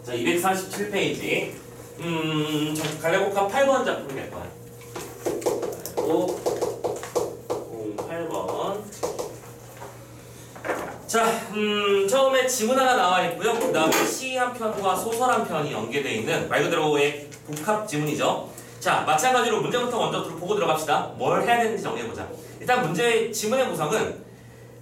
자, 237페이지. 갈래복합 8번 작품 몇 번? 8번. 자, 처음에 지문 하나 나와 있고요. 그 다음에 시 한 편과 소설 한 편이 연계되어 있는 말 그대로의 복합 지문이죠. 자, 마찬가지로 문제부터 먼저 보고 들어갑시다. 뭘 해야 되는지 정리해보자. 일단 문제의 지문의 구성은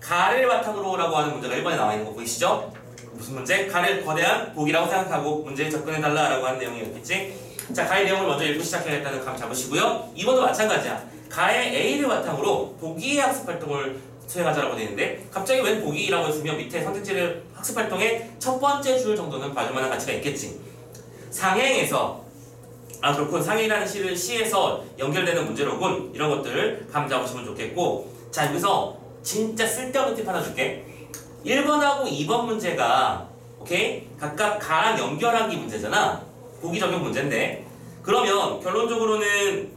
가를 바탕으로라고 하는 문제가 1번에 나와 있는 거 보이시죠? 무슨 문제? 가를 거대한 복이라고 생각하고 문제에 접근해달라라고 하는 내용이었겠지? 자, 가의 내용을 먼저 읽고 시작해야겠다는 감 잡으시고요. 2번도 마찬가지야. 가의 A를 바탕으로 보기의 학습활동을 수행하자라고 되어 있는데 갑자기 웬 보기라고 했으면 밑에 선택지를 학습활동의 첫 번째 줄 정도는 봐줄 만한 가치가 있겠지. 상행에서 그렇군. 상행이라는 시에서 연결되는 문제로군. 이런 것들 감 잡으시면 좋겠고 자, 여기서 진짜 쓸데없는 팁 하나 줄게. 1번하고 2번 문제가 오케이? 각각 가랑 연결하기 문제잖아. 보기 적용 문제인데 그러면 결론적으로는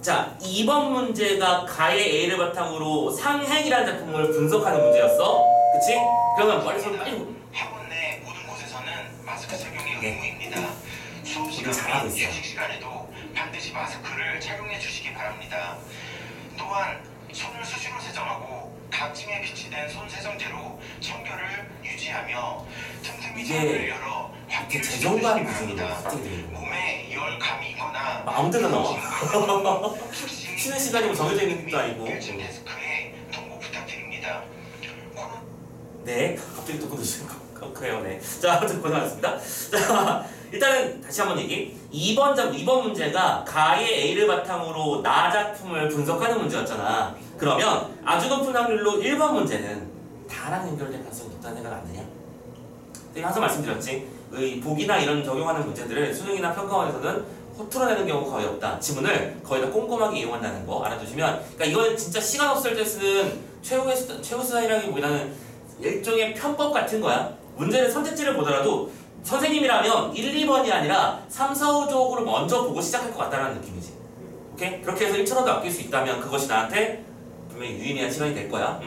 자, 2번 문제가 가의 A를 바탕으로 상행이라는 작품을 분석하는 문제였어. 그치? 그러면 머릿속에 빨리 학원 내 모든 곳에서는 마스크 착용이 의무입니다. 수업 시간 및 예식 시간에도 반드시 마스크를 착용해 주시기 바랍니다. 또한 손을 수시로 세정하고 각 층에 비치된 손 세정제로 청결을 유지하며 틈틈이 창문을 열어 환기를 재정관 시키기 바랍니다. 기준으로 몸에 열감이 있거나 마음대로 나와. 쉬는 시간이 뭐 정해져 있는 것도 아니고. 1층 데스크에 통보 부탁드립니다. 네, 갑자기 또 끊으시는 거. 그래요, 네. 자, 아무튼 고생하셨습니다. 자, 일단은 다시 한번 얘기. 2번 문제가 가의 A를 바탕으로 나 작품을 분석하는 문제였잖아. 그러면 아주 높은 확률로 1번 문제는 다랑 연결될 가능성이 높다는 생각 안 드냐? 내가 항상 말씀드렸지. 이 보기나 이런 적용하는 문제들을 수능이나 평가원에서는 허투루내는 경우가 거의 없다. 지문을 거의 다 꼼꼼하게 이용한다는 거 알아두시면, 그러니까 이거는 진짜 시간 없을 때 쓰는 최후 수단이라기보다는 일종의 편법 같은 거야. 문제를 선택지를 보더라도 선생님이라면 1, 2번이 아니라 3, 4, 5쪽으로 먼저 보고 시작할 것 같다는 느낌이지. 오케이? 그렇게 해서 1초라도 아낄 수 있다면 그것이 나한테 분명히 유의미한 시간이 될 거야.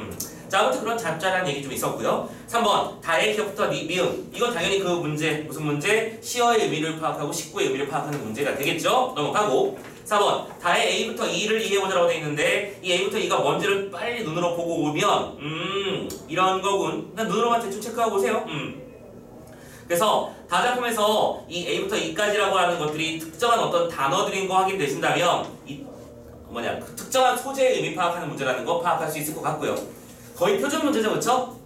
자, 아무튼 그런 잡잘한 얘기 좀 있었고요. 3번 다의 기억부터 미음. 이건 당연히 그 문제, 무슨 문제? 시어의 의미를 파악하고 식구의 의미를 파악하는 문제가 되겠죠? 넘어가고 4번 다의 A부터 E를 이해해보자라고 되어 있는데 이 A부터 E가 뭔지를 빨리 눈으로 보고 오면 이런 거군. 그냥 눈으로만 대충 체크하고 오세요. 그래서 다작품에서 이 A부터 E까지라고 하는 것들이 특정한 어떤 단어들인 거 확인되신다면 그 특정한 소재의 의미 파악하는 문제라는 거 파악할 수 있을 것 같고요. 거의 표준 문제죠, 그렇죠?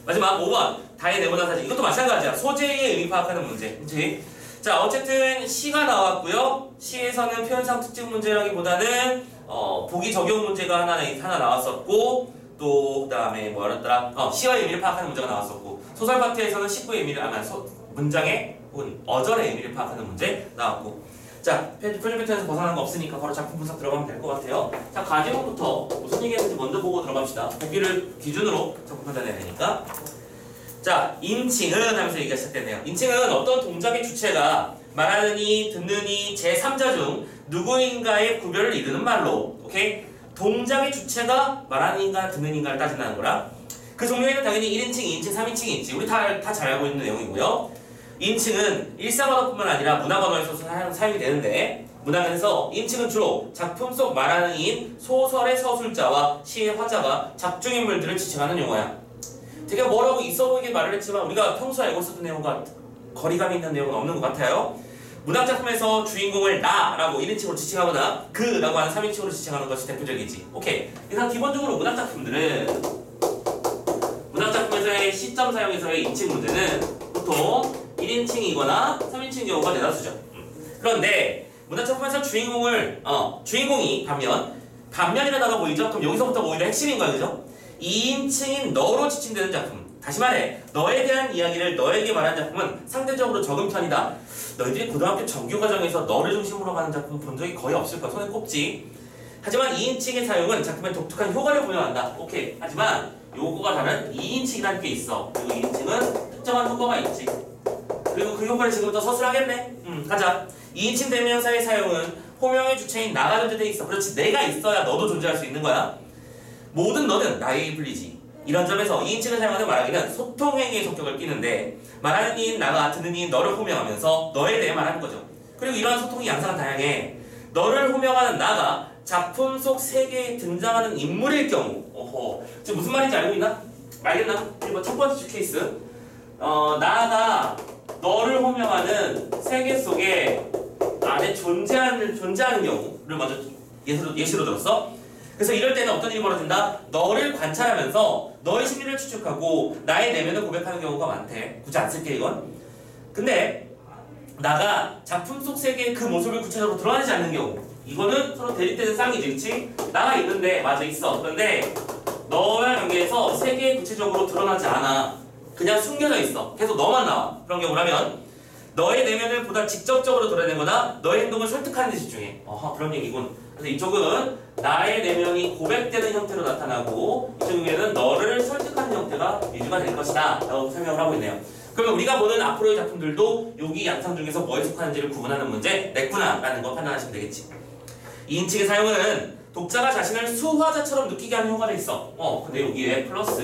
마지막 5번 다의 네모난 사진. 이것도 마찬가지야. 소재의 의미 파악하는 문제. 그치? 자, 어쨌든 시가 나왔고요. 시에서는 표현상 특징 문제라기보다는 보기 적용 문제가 하나 나왔었고 또 그다음에 뭐였더라? 시어의 의미를 파악하는 문제가 나왔었고 소설 파트에서는 식구의 의미를 문장의 혹은 어절의 의미를 파악하는 문제 나왔고 자, 표준 패턴에서 벗어나는 거 없으니까 바로 작품 분석 들어가면 될 것 같아요. 자, 과제문부터 무슨 얘기했는지 먼저 보고 들어갑시다. 보기를 기준으로 작품 판단해야 되니까. 자, 인칭은 하면서 얘기가 시작되네요. 인칭은 어떤 동작의 주체가 말하느니, 듣느니, 제3자 중 누구인가의 구별을 이루는 말로, 오케이? 동작의 주체가 말하는인가, 듣는인가를 따진다는 거라. 그 종류에는 당연히 1인칭, 2인칭, 3인칭이 있지. 우리 다 잘 알고 있는 내용이고요. 인칭은 일상언어뿐만 아니라 문학언어에서 사용이 되는데 문학에서 인칭은 주로 작품 속 말하는 이인, 소설의 서술자와 시의 화자가 작중인물들을 지칭하는 용어야. 되게 뭐라고 있어 보이게 말을 했지만 우리가 평소에 알고 있었던 내용과 거리감이 있는 내용은 없는 것 같아요. 문학작품에서 주인공을 나라고 1인칭으로 지칭하거나 그라고 하는 3인칭으로 지칭하는 것이 대표적이지. 오케이. 일단 기본적으로 문학작품에서의 시점 사용에서의 인칭 문제는 보통 1인칭이거나 3인칭 경우가 대다수죠. 그런데 문학작품에서 주인공이 반면이라는 단어가 보이죠? 그럼 여기서부터 오히려 핵심인 거야, 그죠? 2인칭인 너로 지칭되는 작품. 다시 말해, 너에 대한 이야기를 너에게 말하는 작품은 상대적으로 적은 편이다. 너희들이 고등학교 정규과정에서 너를 중심으로 가는 작품 본 적이 거의 없을 거야. 손에 꼽지. 하지만 2인칭의 사용은 작품의 독특한 효과를 부여한다. 오케이. 하지만 요거가 다른 2인칭이라는 게 있어. 그리고 2인칭은 특정한 효과가 있지. 그리고 그 효과를 지금부터 서술하겠네. 가자. 2인칭 대명사의 사용은 호명의 주체인 나가 존재되어 있어. 그렇지. 내가 있어야 너도 존재할 수 있는 거야. 모든 너는 나에게 불리지. 이런 점에서 2인칭을 사용하는 말하기는 소통행위의 성격을 띠는데 말하는 이인 나가 듣는 이인 너를 호명하면서 너에 대해 말하는 거죠. 그리고 이러한 소통이 양상은 다양해. 너를 호명하는 나가 작품 속 세계에 등장하는 인물일 경우 지금 무슨 말인지 알고 있나? 알겠나? 1번 첫 번째 케이스 나가 너를 호명하는 세계 속에 안에 존재하는 경우를 먼저 예시로 들었어. 그래서 이럴 때는 어떤 일이 벌어진다? 너를 관찰하면서 너의 심리를 추측하고 나의 내면을 고백하는 경우가 많대. 굳이 안 쓸게 이건. 근데 나가 작품 속 세계의 그 모습을 구체적으로 드러내지 않는 경우, 이거는 서로 대립되는 쌍이지, 그치? 나가 있는데 맞아 있어. 그런데 너와 관계에서 세계에 구체적으로 드러나지 않아. 그냥 숨겨져 있어. 계속 너만 나와. 그런 경우라면 너의 내면을 보다 직접적으로 드러내거나 너의 행동을 설득하는 데 집중해. 그런 얘기군. 그래서 이쪽은 나의 내면이 고백되는 형태로 나타나고 이쪽에는 너를 설득하는 형태가 유지가 될 것이다 라고 설명을 하고 있네요. 그러면 우리가 보는 앞으로의 작품들도 여기 양상 중에서 뭐에 속하는지를 구분하는 문제 냈구나 라는 거 판단하시면 되겠지. 2인칭의 사용은 독자가 자신을 수화자처럼 느끼게 하는 효과가 있어. 근데 여기에 플러스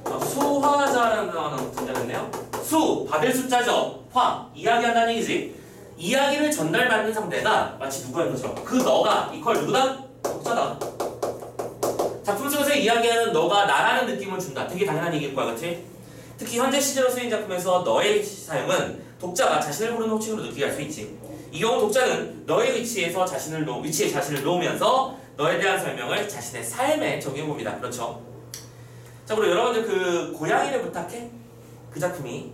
수화자라는 단어가 등장했네요. 수, 받을 숫자죠. 화, 이야기한다는 얘기지. 이야기를 전달받는 상대가 마치 누구인 것처럼 그 너가 이퀄 누구다? 독자다. 작품 속에서 이야기하는 너가 나라는 느낌을 준다. 되게 당연한 얘기일 거야, 그치? 특히 현재 시제로 쓰인 작품에서 너의 사용은 독자가 자신을 부르는 호칭으로 느끼게 할 수 있지. 이 경우 독자는 너의 위치에 자신을 놓으면서 너에 대한 설명을 자신의 삶에 적용해봅니다. 그렇죠? 자, 그리고 여러분들 그 고양이를 부탁해? 그 작품이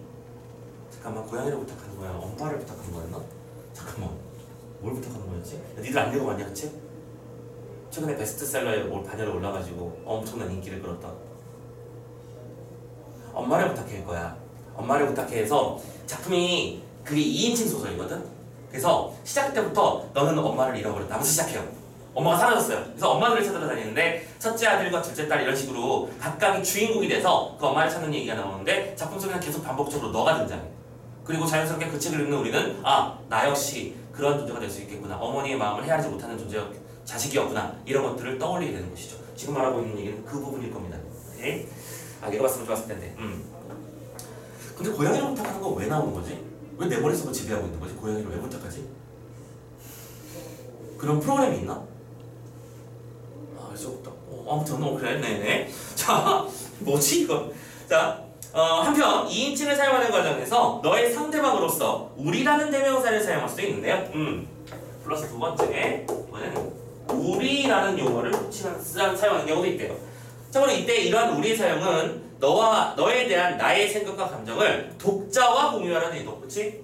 잠깐만 고양이를 부탁하는 거야? 엄마를 부탁하는 거였나? 잠깐만 뭘 부탁하는 거였지? 니들 안 읽어봤냐 그 책? 최근에 베스트셀러에 반열에 올라가지고 엄청난 인기를 끌었다. 엄마를 부탁해일 거야. 엄마를 부탁해에서 작품이 그게 2인칭 소설이거든? 그래서 시작 때부터 너는 엄마를 잃어버렸다 하면서 시작해요. 엄마가 사라졌어요. 그래서 엄마들을 찾으러 다니는데 첫째 아들과 둘째 딸 이런 식으로 각각이 주인공이 돼서 그 엄마를 찾는 얘기가 나오는데 작품 속에는 계속 반복적으로 너가 등장해. 그리고 자연스럽게 그 책을 읽는 우리는 나 역시 그런 존재가 될 수 있겠구나. 어머니의 마음을 헤아리지 못하는 자식이었구나. 이런 것들을 떠올리게 되는 것이죠. 지금 말하고 있는 얘기는 그 부분일 겁니다. 오케이? 읽어봤으면 좋았을 텐데. 근데 고양이를 부탁하는 건 왜 나오는 거지? 왜 내 머릿속을 지배하고 있는 거지? 고양이를 왜 부탁하지? 그런 프로그램이 있나? 알 수 없다. 아무튼 그래. 네네. 자, 뭐지 이거? 자, 한편 2인칭을 사용하는 과정에서 너의 상대방으로서 우리라는 대명사를 사용할 수도 있는데요. 플러스 두 번째, 이번에는 우리라는 용어를 사용하는 경우도 있대요. 참고로 이때 이러한 우리의 사용은 너에 대한 나의 생각과 감정을 독자와 공유하라는 의도, 그치?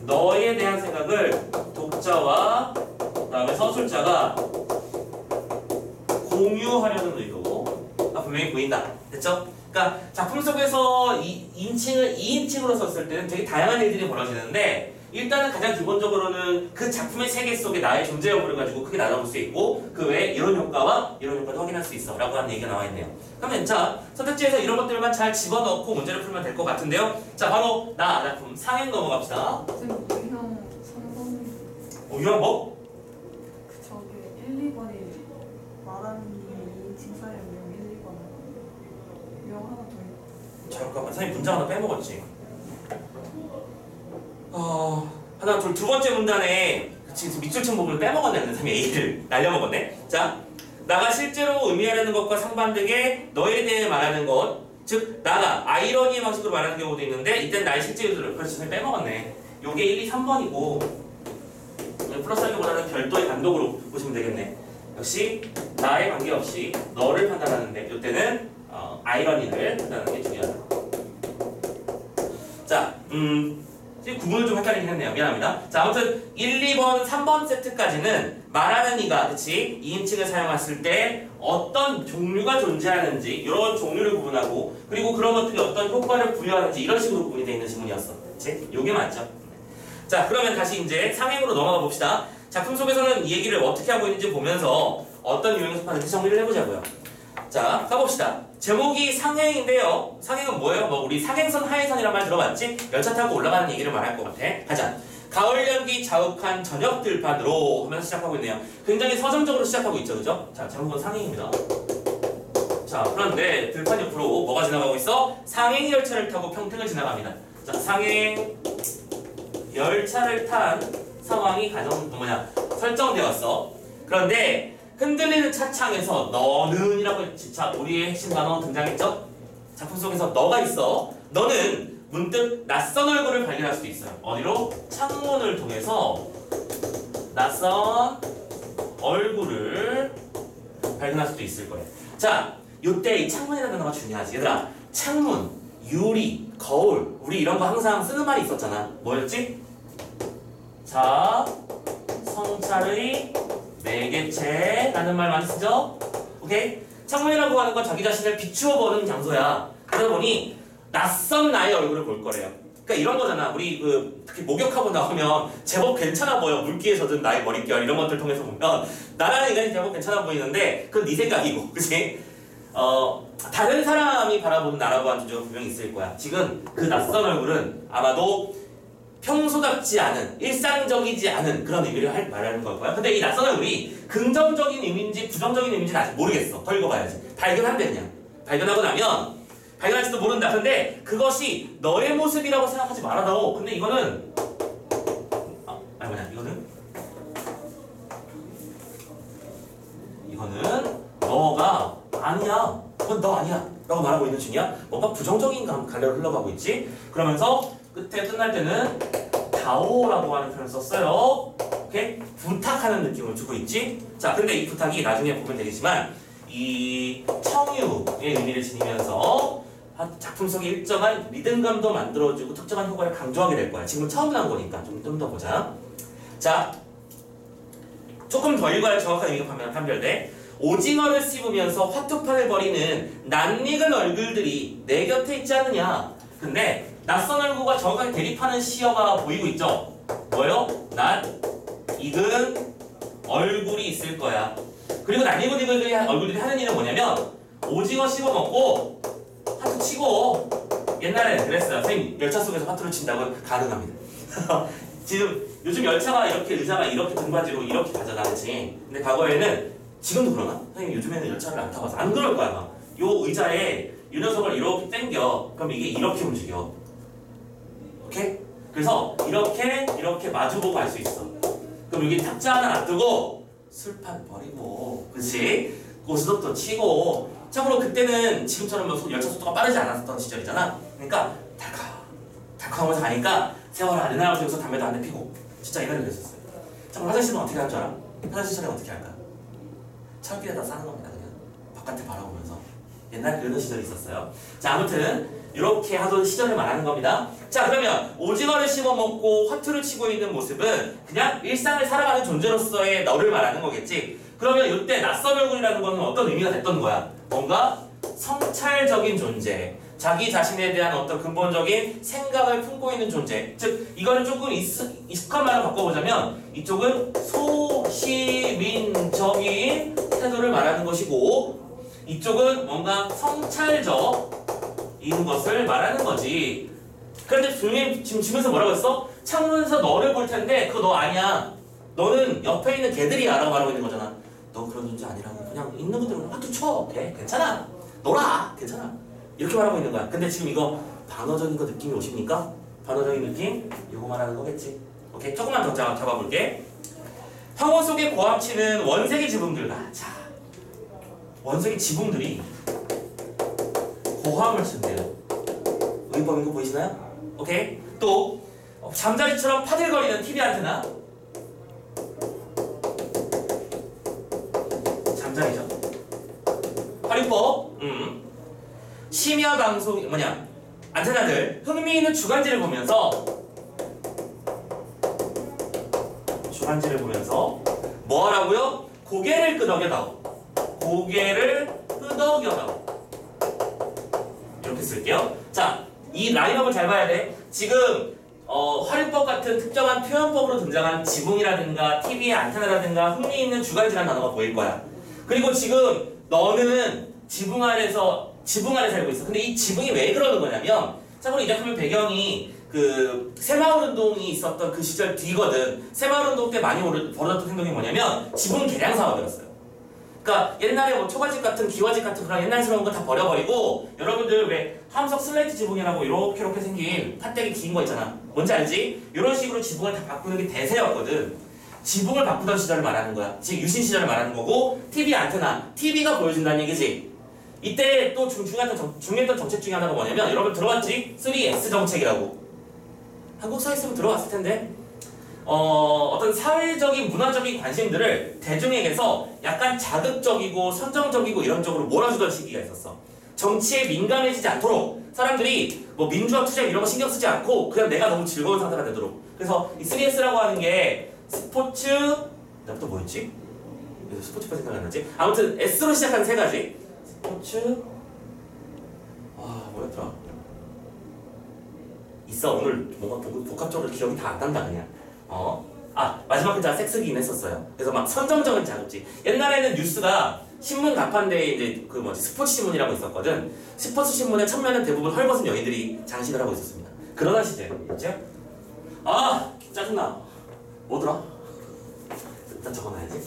너에 대한 생각을 독자와 그다음에 서술자가 공유하려는 의도가 분명히 보인다. 됐죠? 그러니까 작품 속에서 2인칭으로 썼을 때는 되게 다양한 일들이 벌어지는데 일단은 가장 기본적으로는 그 작품의 세계 속에 나의 존재 여부를 가지고 크게 나눠볼 수 있고 그 외에 이런 효과와 이런 효과도 확인할 수 있어 라고 하는 얘기가 나와 있네요. 그러면 자, 선택지에서 이런 것들만 잘 집어넣고 문제를 풀면 될 것 같은데요. 자, 바로 나 작품 상행 넘어갑시다. 선생님 유형 3번 유형 뭐? 저기 1, 2번이 말하는 2인칭 사용 유형 1, 2번 유형 하나 더 있고 잠깐만, 선생님 문장 하나 빼먹었지? 하나, 둘, 두 번째 문단에 지금 밑줄친 부분을 빼먹었네. 선생님이 A를 날려먹었네. 자, 나가 실제로 의미하려는 것과 상반되게 너에 대해 말하는 것, 즉 나가 아이러니의 방식으로 말하는 경우도 있는데 이때는 나의 실제 의도를 그래서 선생님 빼먹었네. 요게 1, 2, 3번이고 플러스하기보다는 별도의 단독으로 보시면 되겠네. 역시 나에 관계없이 너를 판단하는데 이때는 아이러니를 판단하는 게 중요하다. 자, 지금 구분을 좀 헷갈리긴 했네요. 미안합니다. 자, 아무튼 1, 2번, 3번 세트까지는 말하는 이가, 그치? 2인칭을 사용했을 때 어떤 종류가 존재하는지 이런 종류를 구분하고 그리고 그런 것들이 어떤 효과를 부여하는지 이런 식으로 구분이 되어 있는 지문이었어. 그치? 요게 맞죠? 자, 그러면 다시 이제 상행으로 넘어가 봅시다. 작품 속에서는 이 얘기를 어떻게 하고 있는지 보면서 어떤 유형에 속하는지 정리를 해보자고요. 자, 가봅시다. 제목이 상행인데요. 상행은 뭐예요? 우리 상행선 하행선이란 말 들어봤지? 열차 타고 올라가는 얘기를 말할 것 같아. 가자. 가을 연기 자욱한 저녁 들판으로 하면서 시작하고 있네요. 굉장히 서정적으로 시작하고 있죠, 그죠? 자, 제목은 상행입니다. 자, 그런데 들판 옆으로 뭐가 지나가고 있어? 상행 열차를 타고 평택을 지나갑니다. 자, 상행 열차를 탄 상황이 설정되었어. 그런데 흔들리는 차창에서 너는이라고 했지. 자, 우리의 핵심 단어 등장했죠? 작품 속에서 너가 있어. 너는 문득 낯선 얼굴을 발견할 수도 있어요. 어디로? 창문을 통해서 낯선 얼굴을 발견할 수도 있을 거예요. 자, 요때 이 창문이라는 단어가 중요하지. 얘들아, 창문, 유리, 거울, 우리 이런 거 항상 쓰는 말이 있었잖아. 뭐였지? 자, 성찰의 매개체라는 말 많이 쓰죠? 오케이? 창문이라고 하는 건 자기 자신을 비추어 보는 장소야. 그러다 보니 낯선 나의 얼굴을 볼 거래요. 그러니까 이런 거잖아. 우리 특히 목욕하고 나오면 제법 괜찮아 보여. 물기에 젖은 나의 머릿결 이런 것들 통해서 보면 나라는 인간이 제법 괜찮아 보이는데 그건 네 생각이고, 그치? 다른 사람이 바라보는 나라고 하는 존재가 분명히 있을 거야. 지금 그 낯선 얼굴은 아마도 평소답지 않은, 일상적이지 않은 그런 의미를 말하는 걸 거야. 근데 이 낯선 얼굴이 긍정적인 의미인지 부정적인 의미인지는 아직 모르겠어. 더 읽어봐야지. 발견한대 그냥. 발견하고 나면 발견할지도 모른다. 근데 그것이 너의 모습이라고 생각하지 말아다오. 근데 이거는 이거는 너가 아니야. 그건 너 아니야. 라고 말하고 있는 중이야. 뭔가 부정적인 갈래로 흘러가고 있지. 그러면서 끝에 끝날 때는 다오라고 하는 표현을 썼어요. 오케이? 부탁하는 느낌을 주고 있지. 자, 근데 이 부탁이 나중에 보면 되겠지만 이 청유의 의미를 지니면서 작품 속에 일정한 리듬감도 만들어주고 특정한 효과를 강조하게 될 거야. 지금 처음 나온 거니까 좀 더 보자. 자, 조금 더 읽어야 정확한 의미가 판별돼. 오징어를 씹으면서 화투판을 벌이는 낯익은 얼굴들이 내 곁에 있지 않느냐. 근데 낯선 얼굴과 정확하게 대립하는 시어가 보이고 있죠? 뭐요? 낯익은 얼굴이 있을 거야. 그리고 낯익은 얼굴들이 하는 일은 뭐냐면 오징어 씹어 먹고 화투 치고, 옛날에 그랬어요. 선생님 열차 속에서 화투를 친다고 가능합니다. 지금 요즘 열차가 이렇게 의자가 이렇게 등받이로 이렇게 가잖아, 그치? 근데 과거에는 지금도 그러나? 선생님 요즘에는 열차를 안 타봐서 안 그럴 거야. 막. 요 의자에 이 녀석을 이렇게 당겨. 그럼 이게 이렇게 움직여. 오케이? 그래서 이렇게 마주보고 할 수 있어. 그럼 여기 탁자 하나 놔두고 술판 버리고, 그치? 고스톱도 치고. 참고로 그때는 지금처럼 열차 속도가 빠르지 않았던 시절이잖아. 그러니까 달콤하면서 가니까 세월 아련하고 여기서 담배도 한 대 피고 진짜 이런 일을 했었어요. 참고로 화장실은 어떻게 할 줄 알아? 화장실 처리는 어떻게 할까? 철길에다 싸는 겁니다. 그냥 바깥에 바라보면서. 옛날 그런 시절이 있었어요. 자, 아무튼 이렇게 하던 시절을 말하는 겁니다. 자, 그러면 오징어를 씹어먹고 화투를 치고 있는 모습은 그냥 일상을 살아가는 존재로서의 너를 말하는 거겠지. 그러면 이때 낯선 얼굴이라는 거는 어떤 의미가 됐던 거야? 뭔가 성찰적인 존재, 자기 자신에 대한 어떤 근본적인 생각을 품고 있는 존재. 즉 이거를 조금 익숙한 말로 바꿔보자면 이쪽은 소시민적인 태도를 말하는 것이고, 이쪽은 뭔가 성찰적인 것을 말하는 거지. 그런데 분명히 지금 주면서 뭐라고 했어? 창문에서 너를 볼 텐데 그거 너 아니야. 너는 옆에 있는 개들이야 라고 말하고 있는 거잖아. 너 그런 존재 아니라고. 그냥 있는 그대로 화투 쳐. 돼. 괜찮아. 놀아. 괜찮아. 이렇게 말하고 있는 거야. 근데 지금 이거 반어적인 거 느낌이 오십니까? 반어적인 느낌? 이거 말하는 거겠지. 오케이. 조금만 더 잡아볼게. 황호 속의 고함치는 원색의 지붕들과, 자, 원색의 지붕들이 고함을 친대요. 의미법인 거 보이시나요? 오케이. 또 잠자리처럼 파들거리는 TV 안테나. 잠자리죠. 활용법. 심야 방송 안테나들 흥미있는 주간지를 보면서 뭐 하라고요? 고개를 끄덕여다오. 고개를 끄덕여다오. 이렇게 쓸게요. 자, 이 라인업을 잘 봐야 돼. 지금 활용법 같은 특정한 표현법으로 등장한 지붕이라든가 TV의 안테나라든가 흥미있는 주간지라는 단어가 보일 거야. 그리고 지금 너는 지붕 아래 살고 있어. 근데 이 지붕이 왜 그러는 거냐면, 참고로 이 작품의 배경이 그 새마을운동이 있었던 그 시절 뒤거든. 새마을운동 때 많이 벌어졌던 행동이 뭐냐면 지붕 개량 사업이었어요. 그러니까 옛날에 뭐 초가집 같은 기와집 같은 그런 옛날스러운 거 다 버려버리고 여러분들 왜 함석 슬레이트 지붕이라고 이렇게 생긴 팥대기 긴 거 있잖아. 뭔지 알지? 이런 식으로 지붕을 다 바꾸는 게 대세였거든. 지붕을 바꾸던 시절을 말하는 거야. 즉 유신 시절을 말하는 거고 TV 안테나, TV가 보여준다는 얘기지. 이때 또 중요했던 정책 중에 하나가 뭐냐면 여러분 들어봤지? 3S 정책이라고. 한국사에 있으면 들어봤을 텐데 어떤 사회적인 문화적인 관심들을 대중에게서 약간 자극적이고 선정적이고 이런 쪽으로 몰아주던 시기가 있었어. 정치에 민감해지지 않도록 사람들이 뭐 민주화 투쟁 이런 거 신경 쓰지 않고 그냥 내가 너무 즐거운 상태가 되도록. 그래서 이 3S라고 하는 게 스포츠, 그다음 또 뭐였지? 그래서 스포츠가 생각이 안 나지? 아무튼 S로 시작하는 세 가지. 스포츠, 뭐였더라? 있어. 오늘 뭔가 복합적으로 기억이 다 안 난다 그냥. 마지막 글자가 섹스긴 했었어요. 그래서 막 선정적인 자극지. 옛날에는 뉴스가 신문 가판대에 이제 스포츠 신문이라고 있었거든. 스포츠 신문의 첫면은 대부분 헐벗은 여인들이 장식을 하고 있었습니다. 그러던 시절이었죠. 짜증나. 뭐더라? 일단 적어놔야지.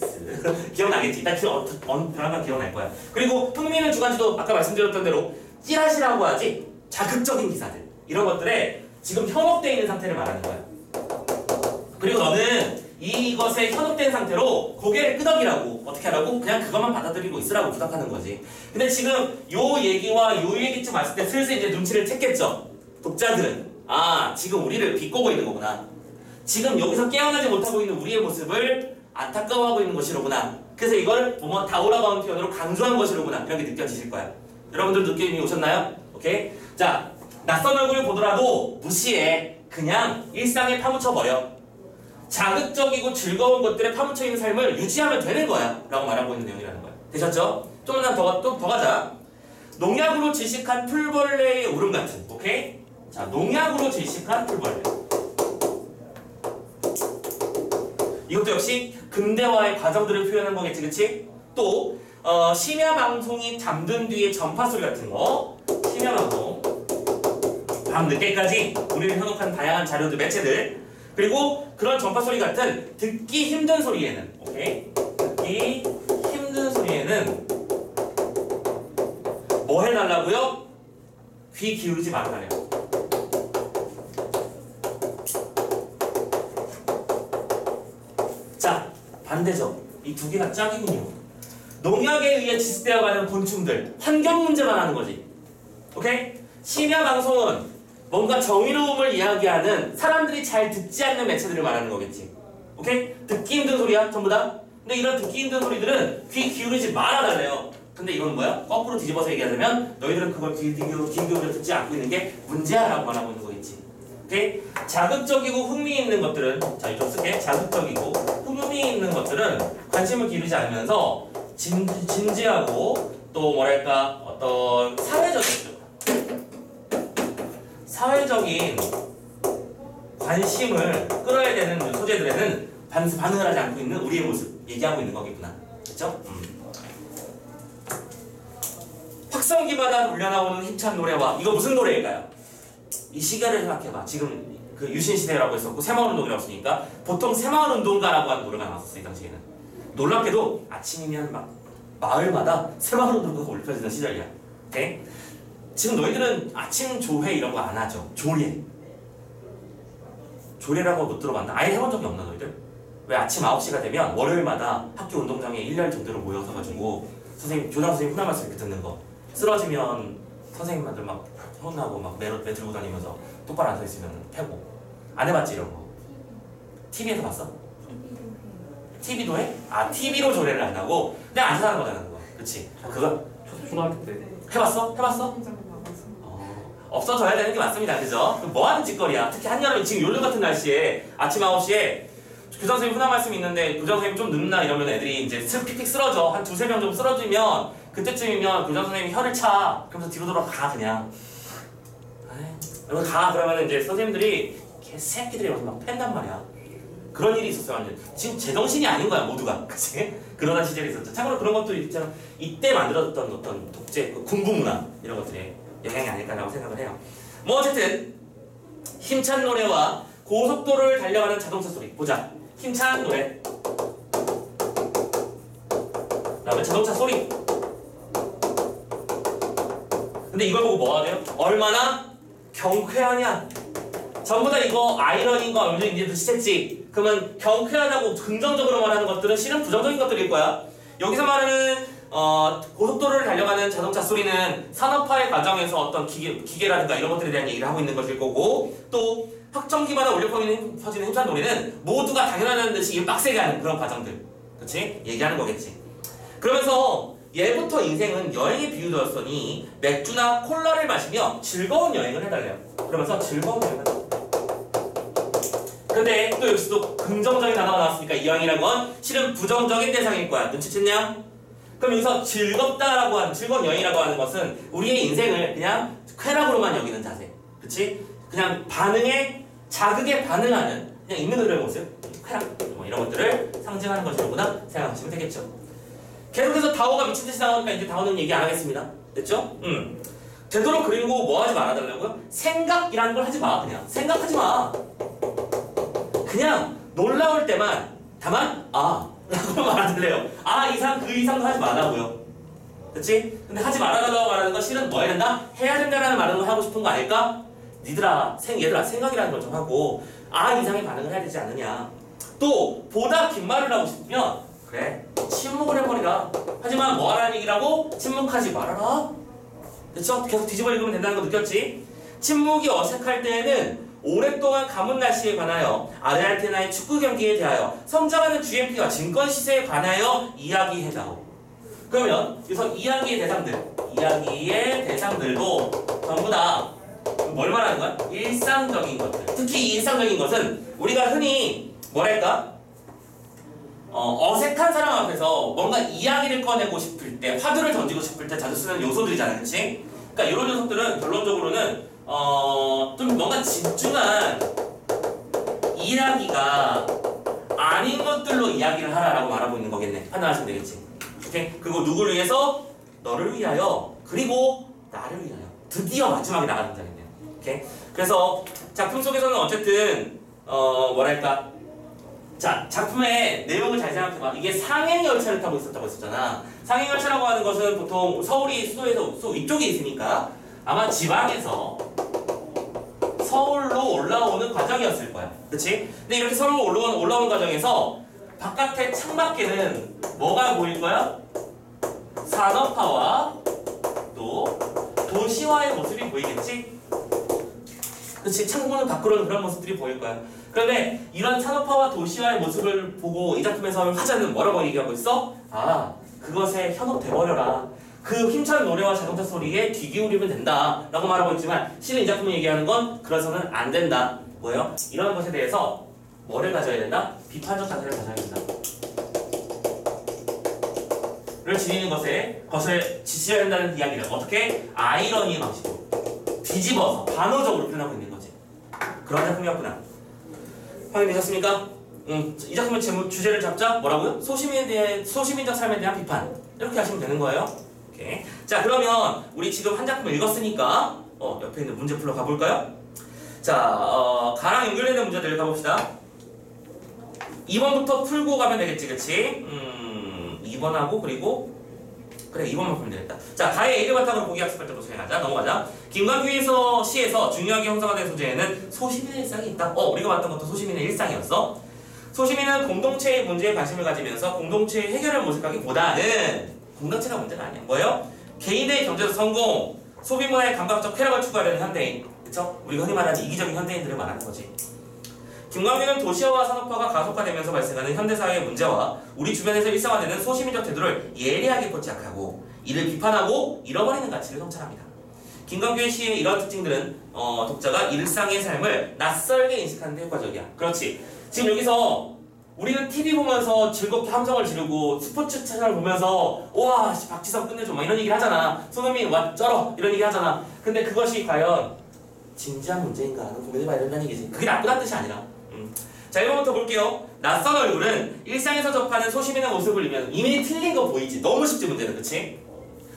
3S. 기억나겠지? 일단 변화가 기억날 거야. 그리고 흥미있는 주간지도 아까 말씀드렸던 대로 찌라시라고 하지. 자극적인 기사들. 이런 것들에 지금 현혹되어 있는 상태를 말하는 거야. 그리고 너는 이것에 현혹된 상태로 고개를 끄덕이라고. 어떻게 하라고? 그냥 그것만 받아들이고 있으라고 부탁하는 거지. 근데 지금 요 얘기와 요 얘기쯤 왔을 때 슬슬 이제 눈치를 챘겠죠. 독자들은 지금 우리를 비꼬고 있는 거구나. 지금 여기서 깨어나지 못하고 있는 우리의 모습을 안타까워하고 있는 것이로구나. 그래서 이걸 다오라고 하는 표현으로 강조한 것이로구나. 이런 게 느껴지실 거야. 여러분들 느낌이 오셨나요? 오케이? 자, 낯선 얼굴을 보더라도 무시해. 그냥 일상에 파묻혀버려. 자극적이고 즐거운 것들에 파묻혀 있는 삶을 유지하면 되는 거야. 라고 말하고 있는 내용이라는 거야. 되셨죠? 좀만 더 가자. 농약으로 질식한 풀벌레의 울음 같은. 오케이? 자, 농약으로 질식한 풀벌레. 이것도 역시 근대화의 과정들을 표현한 거겠지, 그치? 또 심야 방송이 잠든 뒤에 전파 소리 같은 거. 심야 방송. 밤 늦게까지 우리를 현혹한 다양한 자료들, 매체들. 그리고 그런 전파 소리 같은 듣기 힘든 소리에는, 오케이? 듣기 힘든 소리에는 뭐 해달라고요? 귀 기울이지 말아달래요. 자, 반대죠. 이 두 개가 짝이군요. 농약에 의해 지식되어가는 곤충들, 환경 문제만 하는 거지. 오케이? 심야 방송은 뭔가 정의로움을 이야기하는 사람들이 잘 듣지 않는 매체들을 말하는 거겠지. 오케이? 듣기 힘든 소리야, 전부 다. 근데 이런 듣기 힘든 소리들은 귀 기울이지 말아달래요. 근데 이건 뭐야? 거꾸로 뒤집어서 얘기하자면 너희들은 그걸 귀 기울여 듣지 않고 있는 게 문제야 라고 말하고 있는 거겠지. 오케이? 자극적이고 흥미있는 것들은, 자, 이쪽 쓸게. 자극적이고 흥미있는 것들은 관심을 기울이지 않으면서 진지하고 또 뭐랄까 어떤 사회적인 관심을 끌어야 되는 소재들에는 반응을 하지 않고 있는 우리의 모습 얘기하고 있는 거겠구나. 그렇죠? 확성기마다 울려나오는 힘찬 노래와 이거 무슨 노래일까요? 이 시기를 생각해봐. 지금 그 유신시대라고 했었고 새마을운동이라고 했으니까 보통 새마을운동가라고 하는 노래가 나왔었어. 이 당시에는. 놀랍게도 아침이면 막 마을마다 새마을운동가가 울려지는 시절이야. 오케이? 지금 너희들은 아침 조회 이런 거 안 하죠. 조례라고 못 들어봤나? 아예 해본 적이 없나 너희들? 왜 아침 9시가 되면 월요일마다 학교 운동장에 1년 정도로 모여서 가지고 교장 선생님 훈화 말씀 이렇게 듣는 거. 쓰러지면 선생님들 막 혼나고 막 매 들고 다니면서 똑바로 안 서 있으면 패고. 안 해봤지 이런 거? TV에서 봤어? TV도 해? TV로 조례를 한다고? 내가 안 사는 거잖아 그거. 그치? 그거 초등학교 때 해봤어? 없어져야 되는 게 맞습니다. 그죠? 뭐 하는 짓거리야. 특히 한여름에 지금 요즘 같은 날씨에 아침 9시에 교장 선생님 훈화 말씀이 있는데 교장 선생님 좀 늦나 이러면 애들이 이제 픽픽 쓰러져. 한 두세 명 정도 쓰러지면 그때쯤이면 교장 선생님이 혀를 차. 그러면서 뒤로 돌아가 그냥. 그러면 이제 선생님들이 개새끼들이 이러면서 막 팬단 말이야. 그런 일이 있었어요. 완전. 지금 제정신이 아닌 거야 모두가. 그치? 그러던 시절이 있었죠. 참고로 그런 것도 있잖아. 이때 만들어졌던 어떤 독재, 군부 문화 이런 것들이 영향이 아닐까라고 생각을 해요. 뭐 어쨌든 힘찬 노래와 고속도로를 달려가는 자동차 소리 보자. 힘찬 노래. 다음에 자동차 소리. 근데 이걸 보고 뭐가 돼요? 얼마나 경쾌하냐. 전부 다 이거 아이러니인 거 어느 정도 이제 눈치챘지? 그러면 경쾌하다고 긍정적으로 말하는 것들은 실은 부정적인 것들일 거야. 여기서 말하는 고속도로를 달려가는 자동차 소리는 산업화의 과정에서 어떤 기계라든가 이런 것들에 대한 얘기를 하고 있는 것일 거고, 또 확정기마다 울려 퍼지는 힘찬 노래는 모두가 당연하다는 듯이 일 빡세게 하는 그런 과정들, 그치? 얘기하는 거겠지. 그러면서 예부터 인생은 여행의 비유되었으니 맥주나 콜라를 마시며 즐거운 여행을 해달래요. 그러면서 즐거운 여행을 해달래요. 근데 또 여기서도 긍정적인 단어가 나왔으니까 이 여행이란 건 실은 부정적인 대상일 거야. 눈치챘냐? 그럼 여기서 즐겁다라고 하는, 즐거운 여행이라고 하는 것은 우리의 인생을 그냥 쾌락으로만 여기는 자세, 그치? 그냥 반응에, 자극에 반응하는 그냥 있는 그대로의 모습, 쾌락, 뭐 이런 것들을 상징하는 것이로구나 생각하시면 되겠죠. 계속해서 다오가 미친듯이 나오니까 이제 다오는 얘기 안 하겠습니다. 됐죠? 되도록 그리고 뭐 하지 말아달라고요? 생각이라는 걸 하지 마. 그냥 생각하지 마. 그냥 놀라울 때만 다만 라고 말아달래요. 이상 그 이상도 하지 말라고요. 그치? 근데 하지 말아달라고 말하는 건 실은 뭐 해야 된다? 해야 된다라는 말을 하고 싶은 거 아닐까? 얘들아 생각이라는 걸 좀 하고 이상의 반응을 해야 되지 않느냐. 또 보다 긴 말을 하고 싶으면 그래 침묵을 해버리라. 하지만 뭐 하라는 얘기라고? 침묵하지 말아라. 그쵸? 계속 뒤집어 읽으면 된다는 거 느꼈지? 침묵이 어색할 때에는 오랫동안 가뭄 날씨에 관하여 아르헨티나의 축구 경기에 대하여 성장하는 GNP와 증권 시세에 관하여 이야기해다오. 그러면 여기서 이야기의 대상들도 전부 다 뭘 말하는 거야? 일상적인 것들. 특히 이 일상적인 것은 우리가 흔히 뭐랄까? 어색한 사람 앞에서 뭔가 이야기를 꺼내고 싶을 때, 화두를 던지고 싶을 때 자주 쓰는 요소들이잖아요, 그렇지? 그러니까 이런 녀석들은 결론적으로는 좀 뭔가 집중한 이야기가 아닌 것들로 이야기를 하라라고 말하고 있는 거겠네. 판단하시면 되겠지. 오케이? 그리고 누구를 위해서? 너를 위하여, 그리고 나를 위하여. 드디어 마지막에 나가는 장이네요. 오케이? 그래서 작품 속에서는 어쨌든 뭐랄까? 자, 작품의 내용을 잘 생각해봐. 이게 상행열차를 타고 있었다고 했었잖아. 상행열차라고 하는 것은 보통 서울이 수도에서 위쪽에 있으니까 아마 지방에서 서울로 올라오는 과정이었을 거야. 그치? 근데 이렇게 서울로 올라오는 과정에서 바깥에 창밖에는 뭐가 보일 거야? 산업화와 또 도시화의 모습이 보이겠지? 그치? 창문을 밖으로는 그런 모습들이 보일 거야. 그런데 이런 산업화와 도시화의 모습을 보고 이 작품에서 화자는 뭐라고 얘기하고 있어? 그것에 현혹돼버려라. 그 힘찬 노래와 자동차 소리에 귀 기울이면 된다 라고 말하고 있지만 실은 이 작품이 얘기하는 건 그래서는 안 된다. 뭐예요? 이런 것에 대해서 뭐를 가져야 된다? 비판적 자세를 가져야 된다. 를 지니는 것을 지시해야 된다는 이야기를 어떻게? 아이러니의 방식으로 뒤집어서 반어적으로 표현하고 있는 거지. 그런 작품이었구나. 확인되셨습니까? 이 작품의 주제를 잡자. 뭐라고요? 소시민적 삶에 대한 비판. 이렇게 하시면 되는 거예요. 오케이. 자, 그러면 우리 지금 한 작품을 읽었으니까 옆에 있는 문제 풀러 가볼까요? 자, 가랑 연결되는 문제들 가봅시다. 2번부터 풀고 가면 되겠지, 그치? 2번하고 그리고 그래 2번만 풀면 되겠다. 자, 가의 A를 바탕으로 보기 학습할 때부터 진행하자. 넘어가자. 김광규에서 시에서 중요하게 형성화된 소재에는 소시민의 일상이 있다. 우리가 봤던 것도 소시민의 일상이었어. 소시민은 공동체의 문제에 관심을 가지면서 공동체의 해결을 모색하기보다는 공동체가 문제가 아니야. 뭐예요? 개인의 경제적 성공, 소비문화의 감각적 쾌락을 추구하려는 현대인. 그쵸? 우리가 흔히 말하는 이기적인 현대인들을 말하는 거지. 김광규는 도시화와 산업화가 가속화되면서 발생하는 현대사회의 문제와 우리 주변에서 일상화되는 소시민적 태도를 예리하게 포착하고 이를 비판하고 잃어버리는 가치를 성찰합니다. 김광규의 시의 이러한 특징들은 독자가 일상의 삶을 낯설게 인식하는 데 효과적이야. 그렇지. 지금 여기서 우리는 TV 보면서 즐겁게 함성을 지르고 스포츠 채널 보면서 와 박지성 끝내줘 막 이런 얘기를 하잖아. 손흥민 와 쩔어 이런 얘기 하잖아. 근데 그것이 과연 진지한 문제인가 하는 고민해봐야 된다는 얘기지. 그게 나쁘다는 뜻이 아니라. 자, 1번부터 볼게요. 낯선 얼굴은 일상에서 접하는 소시민의 모습을 이미 틀린 거 보이지. 너무 쉽지 문제는. 그치?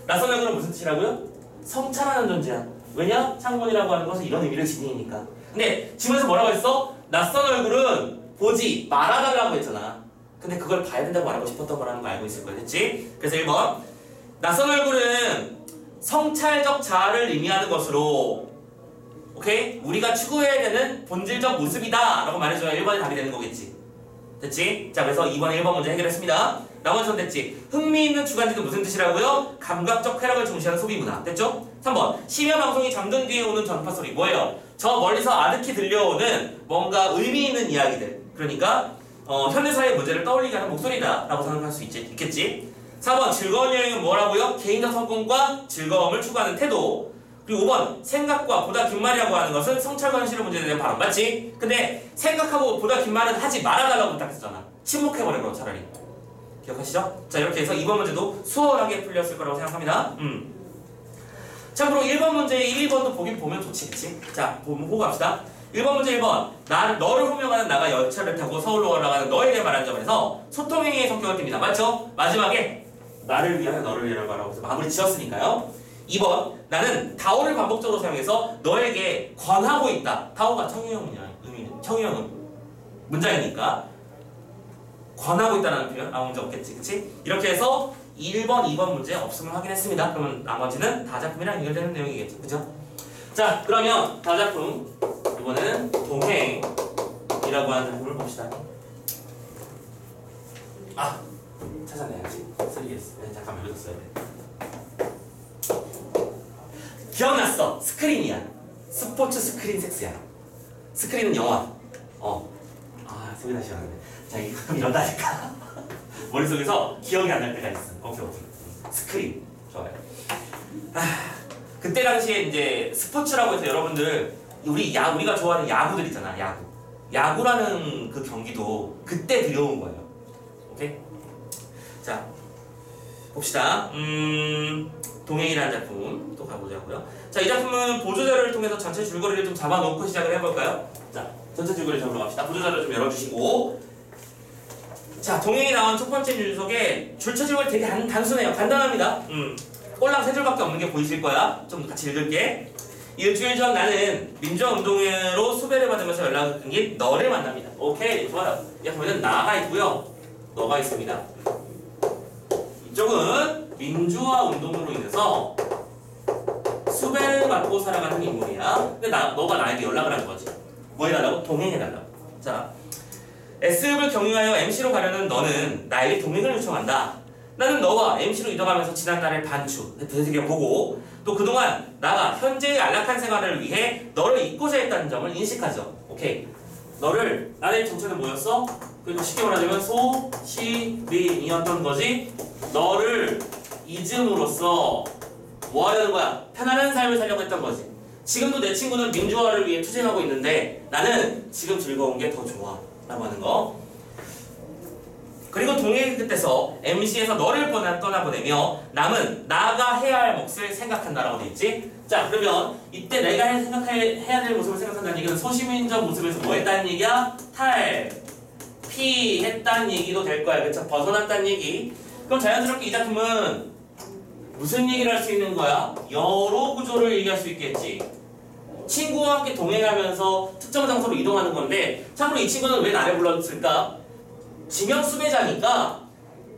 낯선 얼굴은 무슨 뜻이라고요? 성찰하는 존재야. 왜냐? 창문이라고 하는 것은 이런 의미를 지니니까. 근데 지문에서 뭐라고 했어? 낯선 얼굴은 보지 말아달라고 했잖아. 근데 그걸 봐야 된다고 말하고 싶었던 거라는 거 알고 있을 거야. 됐지? 그래서 1번 낯선 얼굴은 성찰적 자아를 의미하는 것으로 오케이? 우리가 추구해야 되는 본질적 모습이다 라고 말해줘야 1번이 답이 되는 거겠지. 됐지? 자, 그래서 2번에 1번 문제 해결했습니다. 나머지 선 됐지? 흥미있는 주관식은 무슨 뜻이라고요? 감각적 쾌락을 중시하는 소비문화. 됐죠? 3번 심야 방송이 잠든 뒤에 오는 전파 소리. 뭐예요? 저 멀리서 아득히 들려오는 뭔가 의미 있는 이야기들. 그러니까 현대사의 문제를 떠올리게 하는 목소리다 라고 생각할 수 있겠지? 4번 즐거운 여행은 뭐라고요? 개인적 성공과 즐거움을 추구하는 태도. 그리고 5번 생각과 보다 긴 말이라고 하는 것은 성찰과 현실의 문제에 대한 발언. 맞지? 근데 생각하고 보다 긴 말은 하지 말아달라고 부탁했잖아. 침묵해버려 차라리. 기억하시죠? 자, 이렇게 해서 2번 문제도 수월하게 풀렸을 거라고 생각합니다. 참고로 1번 문제 1, 2번도 보면 좋지, 그치? 자, 보고 갑시다. 1번 문제 1번 너를 호명하는 나가 열차를 타고 서울로 올라가는 너에게 말한 점에서 소통행위의 성격을 띱니다. 맞죠? 마지막에 나를 위하여 너를 위하여 말하고 해서 마무리 지었으니까요. 2번 나는 다오를 반복적으로 사용해서 너에게 권하고 있다. 다오가 청유형이냐 의미는 청유형은 문장이니까 권하고 있다는 표현 아무 문제 없겠지, 그치? 이렇게 해서 1번, 2번 문제 없음을 확인했습니다. 그러면 나머지는 다작품이랑 연결되는 내용이겠죠, 그죠? 자, 그러면 다작품 이번에는 동행이라고 하는 작품을 봅시다. 아, 찾아내야지. 3S. 네, 잠깐만 읽었어야 돼. 기억났어. 스크린이야. 스포츠 스크린 섹스야. 스크린은 영화. 소리 다시 하는데. 자, 이거 이런다니까. 머릿속에서 기억이 안 날 때가 있어. 오케이. 스크린. 좋아요. 그때 당시에 이제 스포츠라고 해서 여러분들 우리가 좋아하는 야구들 있잖아. 야구라는 그 경기도 그때 들여온 거예요. 오케이? 자, 봅시다. 동행이라는 작품 또 가보자고요. 자, 이 작품은 보조자료를 통해서 전체 줄거리를 좀 잡아놓고 시작을 해볼까요? 자, 전체 줄거리 잡으러 갑시다. 보조자료 좀 열어주시고. 자, 동행이 나온 첫 번째 율속에 줄처 줄거리 되게 단순해요. 간단합니다. 꼴랑 세 줄밖에 없는 게 보이실 거야. 좀 같이 읽을게. 일주일 전 나는 민주화운동회로 수배를 받으면서 연락을 끊긴 너를 만납니다. 오케이, 좋아요. 이 작품에는 나가 있고요. 너가 있습니다. 이쪽은 민주화 운동으로 인해서 수배를 받고 살아가는 인물이야. 근데 너가 나에게 연락을 한 거지. 뭐 해달라고? 동행해달라고. 자, S읍을 경유하여 MC로 가려는 너는 나에게 동행을 요청한다. 나는 너와 MC로 이동하면서 지난날의 반추, 되새겨보고 또 그동안 나가 현재의 안락한 생활을 위해 너를 잊고자 했다는 점을 인식하죠. 오케이. 나의 정체는 뭐였어? 그리고 쉽게 말하자면 소시민이었던 거지. 너를 잊음으로써 뭐 하려는 거야? 편안한 삶을 살려고 했던 거지. 지금도 내 친구는 민주화를 위해 투쟁하고 있는데 나는 지금 즐거운 게 더 좋아 라고 하는 거. 그리고 동행의 끝에서 MC에서 너를 떠나보내며 남은 나가 해야 할 몫을 생각한다라고 돼 있지. 자, 그러면 이때 내가 해야 될 모습을 생각한다는 얘기는 소시민적 모습에서 뭐 했다는 얘기야? 탈피했다는 얘기도 될 거야. 그쵸? 벗어났다는 얘기. 그럼 자연스럽게 이 작품은 무슨 얘기를 할 수 있는 거야? 여러 구조를 얘기할 수 있겠지. 친구와 함께 동행하면서 특정 장소로 이동하는 건데 참고로 이 친구는 왜 나를 불렀을까? 지명 수배자니까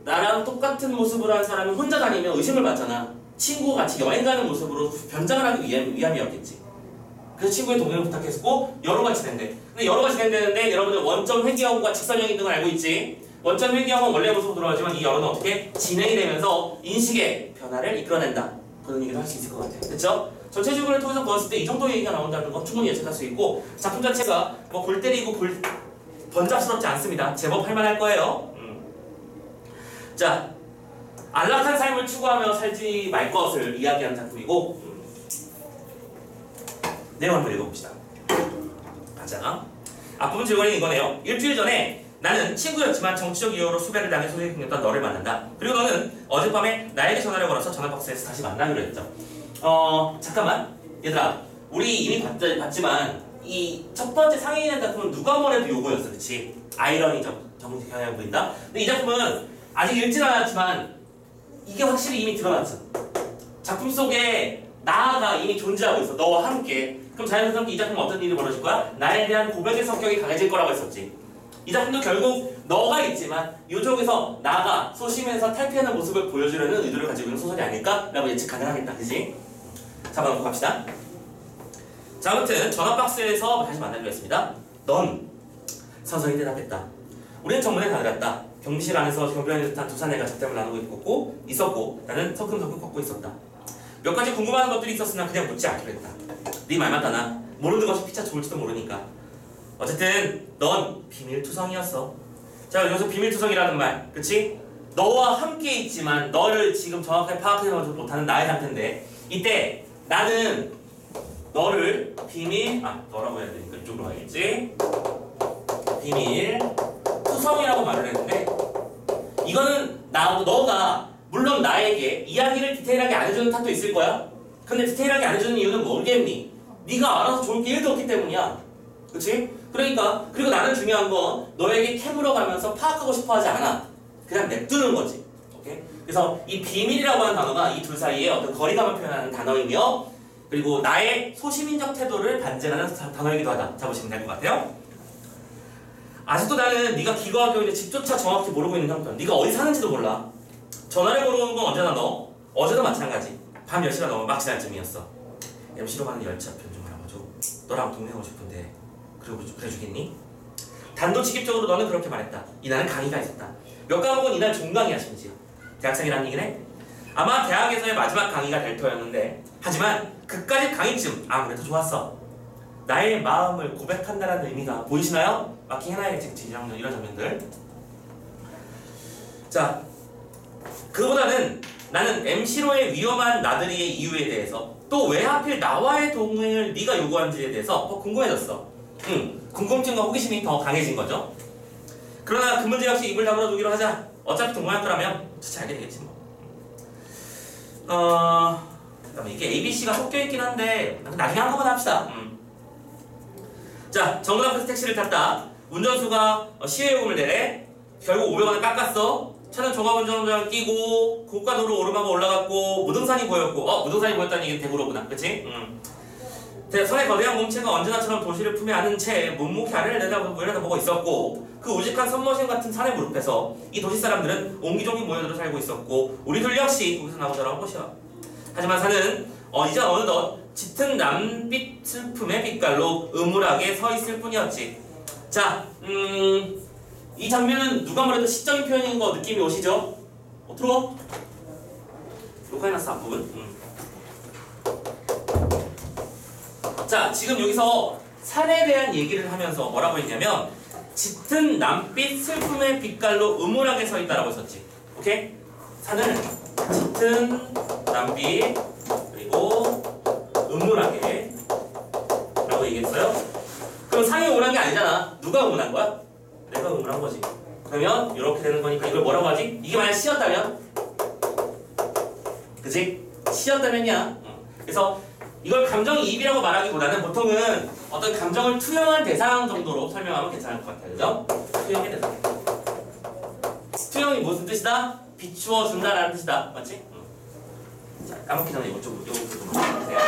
나랑 똑같은 모습을 한 사람이 혼자 다니면 의심을 받잖아. 친구가 같이 여행 가는 모습으로 변장을 하기 위함이었겠지. 그래서 친구의 동행을 부탁했고 여러가 진행돼. 근데 여러가 진행되는데 여러분들 원점 회귀형과 직선형인 등을 알고 있지. 원점 회귀형은 원래 모습으로 돌아가지만 이 여러는 어떻게 진행이 되면서 인식의 변화를 이끌어낸다. 그런 얘기도 할 수 있을 것 같아요. 그렇죠? 전체 줄거리를 통해서 보았을 때 이 정도 얘기가 나온다는 건 충분히 예측할 수 있고 작품 자체가 뭐 골 때리고 번잡스럽지 않습니다. 제법 할만할 거예요. 자, 안락한 삶을 추구하며 살지 말 것을 이야기하는 작품이고 내용 한번 읽어봅시다. 가자. 앞부분 줄거리는 이거네요. 일주일 전에 나는 친구였지만 정치적 이유로 수배를 당해 소식이 끊겼던 너를 만난다. 그리고 너는 어젯밤에 나에게 전화를 걸어서 전화박스에서 다시 만나기로 했죠. 잠깐만 얘들아, 우리 이미 봤지만 이 첫 번째 상행이라는 작품은 누가 뭐래도 요거였어. 그치? 아이러니적 경향을 보인다. 근데 이 작품은 아직 읽진 않았지만 이게 확실히 이미 드러났죠. 작품 속에 나가 이미 존재하고 있어. 너와 함께. 그럼 자연스럽게 이 작품은 어떤 일이 벌어질 거야? 나에 대한 고백의 성격이 강해질 거라고 했었지. 이 작품도 결국 너가 있지만 이쪽에서 나가 소심해서 탈피하는 모습을 보여주려는 의도를 가지고 있는 소설이 아닐까라고 예측 가능하겠다. 그지? 잡아놓고 갑시다. 자, 아무튼 전화박스에서 다시 만나기로 넌 서서히 대답했다. 우리는 정문에 다다랐다. 경비실 안에서 경비원이 듯한 두 사내가 잡담을 나누고 있었고 나는 서큼서큼 걷고 있었다. 몇 가지 궁금한 것들이 있었으나 그냥 묻지 않기로 했다. 네 말 맞다나 모르는 것이 피차 좋을지도 모르니까. 어쨌든 넌 비밀투성이었어. 자, 여기서 비밀투성이라는 말, 그치? 너와 함께 있지만 너를 지금 정확하게 파악하지 못하는 나의 상태인데 이때 나는 너를 너라고 해야 되니까 이쪽으로 가야겠지? 비밀투성이라고 말을 했는데 이거는 너가 물론 나에게 이야기를 디테일하게 안 해주는 탓도 있을 거야. 근데 디테일하게 안 해주는 이유는 뭐겠니? 네가 알아서 좋을 게 1도 없기 때문이야. 그치? 그러니까 그리고 나는 중요한 건 너에게 캐물어 가면서 파악하고 싶어 하지 않아. 그냥 냅두는 거지. 오케이? 그래서 이 비밀이라고 하는 단어가 이 둘 사이에 어떤 거리감을 표현하는 단어이며 그리고 나의 소시민적 태도를 반증하는 단어이기도 하다. 잡으시면 될 것 같아요. 아직도 나는 네가 기거하고 있는데 집조차 정확히 모르고 있는 형편. 네가 어디 사는지도 몰라. 전화를 걸어오는 건 언제나 너. 어제도 마찬가지. 밤 10시가 넘어 막 지날 쯤이었어. MC로 가는 열차 편 좀 알아봐줘. 너랑 동행하고 싶은데 그래 주겠니? 단도직입적으로 너는 그렇게 말했다. 이날은 강의가 있었다. 몇 과목은 이날 종강이야 심지어. 대학생이라는 얘기네. 아마 대학에서의 마지막 강의가 될 터였는데 하지만 그까지 강의쯤 아무래도 좋았어. 나의 마음을 고백한다는 의미가 보이시나요? 마킹 해놔야겠지 이런 장면들. 자, 그보다는 나는 MC로의 위험한 나들이의 이유에 대해서 또 왜 하필 나와의 동행을 네가 요구한지에 대해서 더 궁금해졌어. 궁금증과 호기심이 더 강해진 거죠. 그러나 그 문제 역시 입을 다물어 두기로 하자. 어차피 동행할 거라면 차차 알게 되겠지 뭐. 잠깐만 이게 ABC가 섞여있긴 한데 나중에 한꺼번에 합시다. 자, 정문 앞에서 택시를 탔다. 운전수가 시외요금을 내래. 결국 500원을 깎았어. 차는 종합운전자를 끼고 고가도로 오르막을 올라갔고 무등산이 보였고 무등산이 보였다는 얘기는 대구로구나. 그치? 손에 거대한 몸체가 언제나처럼 도시를 품에 안은 채 묵묵히 아래를 내려다보고 있었고 그 우직한 선머신 같은 산의 무릎에서 이 도시 사람들은 옹기종기 모여들어 살고 있었고 우리들 역시 거기서 나오자라는 것이야. 하지만 산은 이제 어느덧 짙은 남빛 슬픔의 빛깔로 음울하게 서 있을 뿐이었지. 자, 이 장면은 누가 뭐래도 시적인 표현인 거 느낌이 오시죠? 들어와. 녹화해놨어 앞부분. 자, 지금 여기서 산에 대한 얘기를 하면서 뭐라고 했냐면 짙은 남빛 슬픔의 빛깔로 음울하게 서 있다라고 했었지. 오케이? 산을 짙은 남빛 그리고 음울하게 라고 얘기했어요. 그럼 산이 음울한 게 아니잖아. 누가 음울한 거야? 내가 음울한 거지. 그러면 이렇게 되는 거니까 이걸 뭐라고 하지? 이게 만약 시였다면? 그치? 시였다면이야. 그래서 이걸 감정이입이라고 말하기보다는 보통은 어떤 감정을 투영한 대상 정도로 설명하면 괜찮을 것 같아요. 그죠? 투영의 대상. 투영이 무슨 뜻이다? 비추어 준다라는 뜻이다. 맞지? 자, 까먹기 전에 이거 좀 보세요.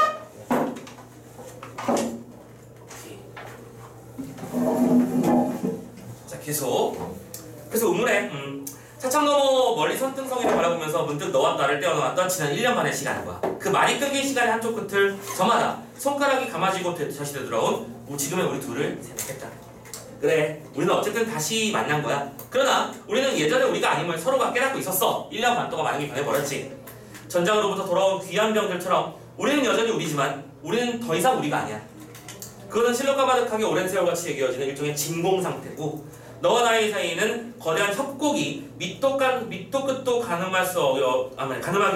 자, 그래서 음울해. 차창 너머 멀리 손등성이를 바라보면서 문득 너와 나를 떼어놓았던 지난 1년 반의 시간과 그 말이 끊긴 시간의 한쪽 끝을 저마다 손가락이 감아지고 다시 되돌아온 지금의 우리 둘을 생각했다. 그래, 우리는 어쨌든 다시 만난 거야. 그러나 우리는 예전에 우리가 아님을 서로가 깨닫고 있었어. 1년 반 동안 많은 게 변해버렸지. 전장으로부터 돌아온 귀한 병들처럼 우리는 여전히 우리지만 우리는 더 이상 우리가 아니야. 그것은 실력과 가득하게 오랜 세월같이 이어지는 일종의 진공 상태고 너와 나의 사이에는 거대한 협곡이 밑도 끝도 가늠하기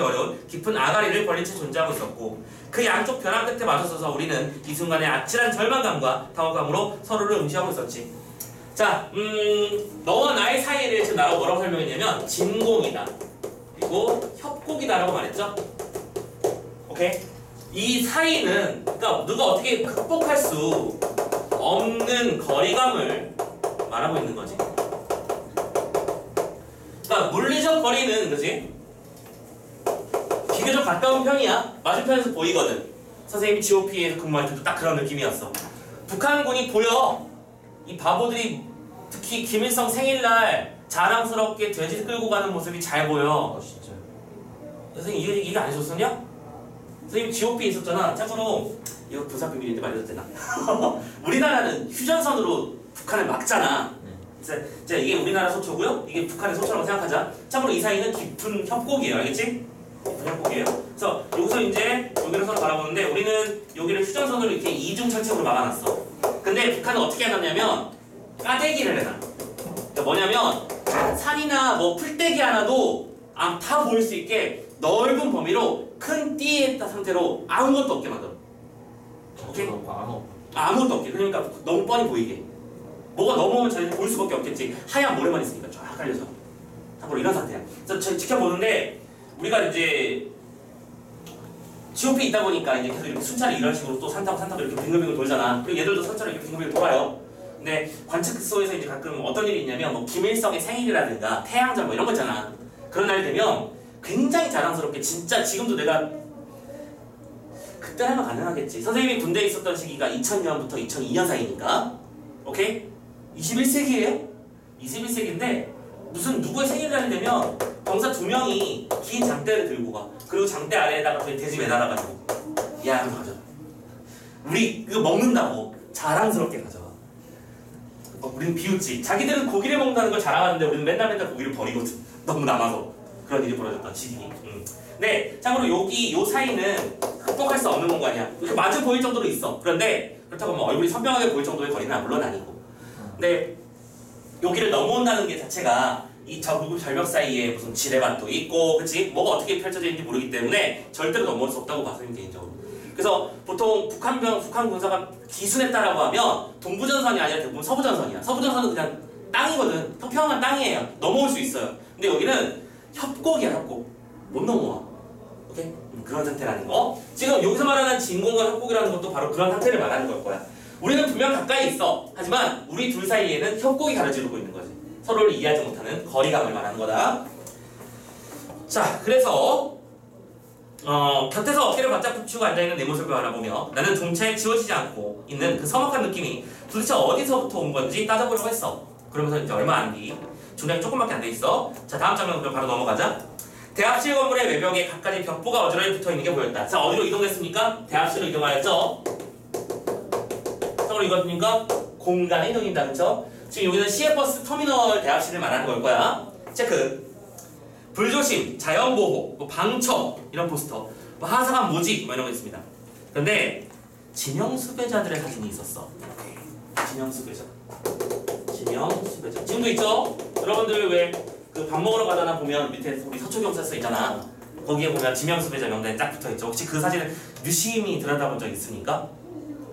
어려운 깊은 아가리를 벌린 채 존재하고 있었고 그 양쪽 벼랑 끝에 맞서서서 우리는 이 순간에 아찔한 절망감과 당혹감으로 서로를 응시하고 있었지. 자, 너와 나의 사이에 지금 나라고 뭐라고 설명했냐면 진공이다 그리고 협곡이다라고 말했죠. 오케이? 이 사이는 그러니까 누가 어떻게 극복할 수 없는 거리감을 말하고 있는 거지. 그러니까 물리적 거리는 그지? 비교적 가까운 편이야. 맞은편에서 보이거든. 선생님이 GOP에서 근무할 때도 딱 그런 느낌이었어. 북한군이 보여. 이 바보들이 특히 김일성 생일날 자랑스럽게 돼지 끌고 가는 모습이 잘 보여. 진짜요? 선생님 이해 안 해줬었냐? 선생님 GOP 있었잖아. 참고로 이거 부사 비밀인데 말해도 되나? 우리나라는 휴전선으로 북한을 막잖아. 자, 이게 우리나라 서초고요. 이게 북한의 서초라고 생각하자. 참고로 이 사이는 깊은 협곡이에요. 알겠지? 깊은 협곡이에요. 그래서 여기서 이제 여기를 서로 바라보는데 우리는 여기를 휴전선으로 이렇게 이중철책으로 막아놨어. 근데 북한은 어떻게 해놨냐면 까대기를 해놔. 그러니까 뭐냐면 산이나 뭐 풀떼기 하나도 다 보일 수 있게 넓은 범위로 큰 띠에 상태로 아무것도 없게 만들어. 오케이? 아무것도 없게. 그러니까 너무 뻔히 보이게. 뭐가 넘어오면 저희는 볼 수밖에 없겠지. 하얀 모래만 있으니까 쫙 깔려서. 참고로 이런 상태야. 그래서 지켜보는데 우리가 이제 GOP 있다 보니까 이제 계속 이렇게 순찰을 이런 식으로 또 산타고 이렇게 빙글빙글 돌잖아. 그리고 얘들도 순찰을 이렇게 빙글빙글 돌아요. 근데 관측소에서 이제 가끔 어떤 일이 있냐면 뭐 김일성의 생일이라든가 태양절 뭐 이런 거 있잖아. 그런 날 되면 굉장히 자랑스럽게 진짜 지금도 내가 그때라면 가능하겠지. 선생님이 군대에 있었던 시기가 2000년부터 2002년 사이니까 오케이? 21세기예요? 21세기인데 무슨 누구의 생일날이 되면 병사 2명이 긴 장대를 들고 가. 그리고 장대 아래에다가 돼지 매달아가지고 야 하면서 가져가. 우리 그거 먹는다고 자랑스럽게 가져가. 우리는 비웃지. 자기들은 고기를 먹는다는 걸 자랑하는데 우리는 맨날 고기를 버리거든. 너무 남아서. 그런 일이 벌어졌던 시기. 네, 참고로 요 사이는 극복할 수 없는 공간이야. 이렇게 마주 보일 정도로 있어. 그런데 그렇다고 뭐 얼굴이 선명하게 보일 정도의 거리는 물론 아니고. 근데 여기를 넘어온다는 게 자체가 이 절벽 사이에 무슨 지뢰밭도 있고, 그치? 뭐가 어떻게 펼쳐져 있는지 모르기 때문에 절대로 넘어올 수 없다고 봐서 개인적으로. 그래서 보통 북한 군사가 기순했다라고 하면 동부전선이 아니라 대부분 서부전선이야. 서부전선은 그냥 땅이거든. 평평한 땅이에요. 넘어올 수 있어요. 근데 여기는 협곡이야, 협곡. 못 넘어와. 오케이? 그런 상태라는 거. 지금 여기서 말하는 진공과 협곡이라는 것도 바로 그런 상태를 말하는 걸 거야. 우리는 분명 가까이 있어. 하지만 우리 둘 사이에는 협곡이 가로지르고 있는 거지. 서로를 이해하지 못하는 거리감을 말하는 거다. 자, 그래서 곁에서 어깨를 바짝 붙이고 앉아있는 내 모습을 바라보며 나는 종차에 지워지지 않고 있는 그 서먹한 느낌이 도대체 어디서부터 온 건지 따져보려고 했어. 그러면서 이제 얼마 안 뒤, 중량이 조금밖에 안 돼 있어. 자, 다음 장면으로 바로 넘어가자. 대합실 건물의 외벽에 각가지 벽보가 어지러이 붙어있는 게 보였다. 자, 어디로 이동했습니까? 대합실로 이동하였죠. 이거니까 공간의 이동입니다. 그렇죠? 지금 여기는 시외버스 터미널 대합실을 말하는 걸 거야. 체크. 불조심, 자연보호, 뭐 방처 이런 포스터, 뭐 하사관 모집 뭐 이런 거 있습니다. 그런데 지명수배자들의 사진이 있었어. 지명수배자. 지금도 있죠? 여러분들 왜 그 밥 먹으러 가다나 보면 밑에 우리 서초경찰서 있잖아. 거기에 보면 지명수배자 명단이 딱 붙어있죠. 혹시 그 사진을 유심히 들여다본 적 있습니까?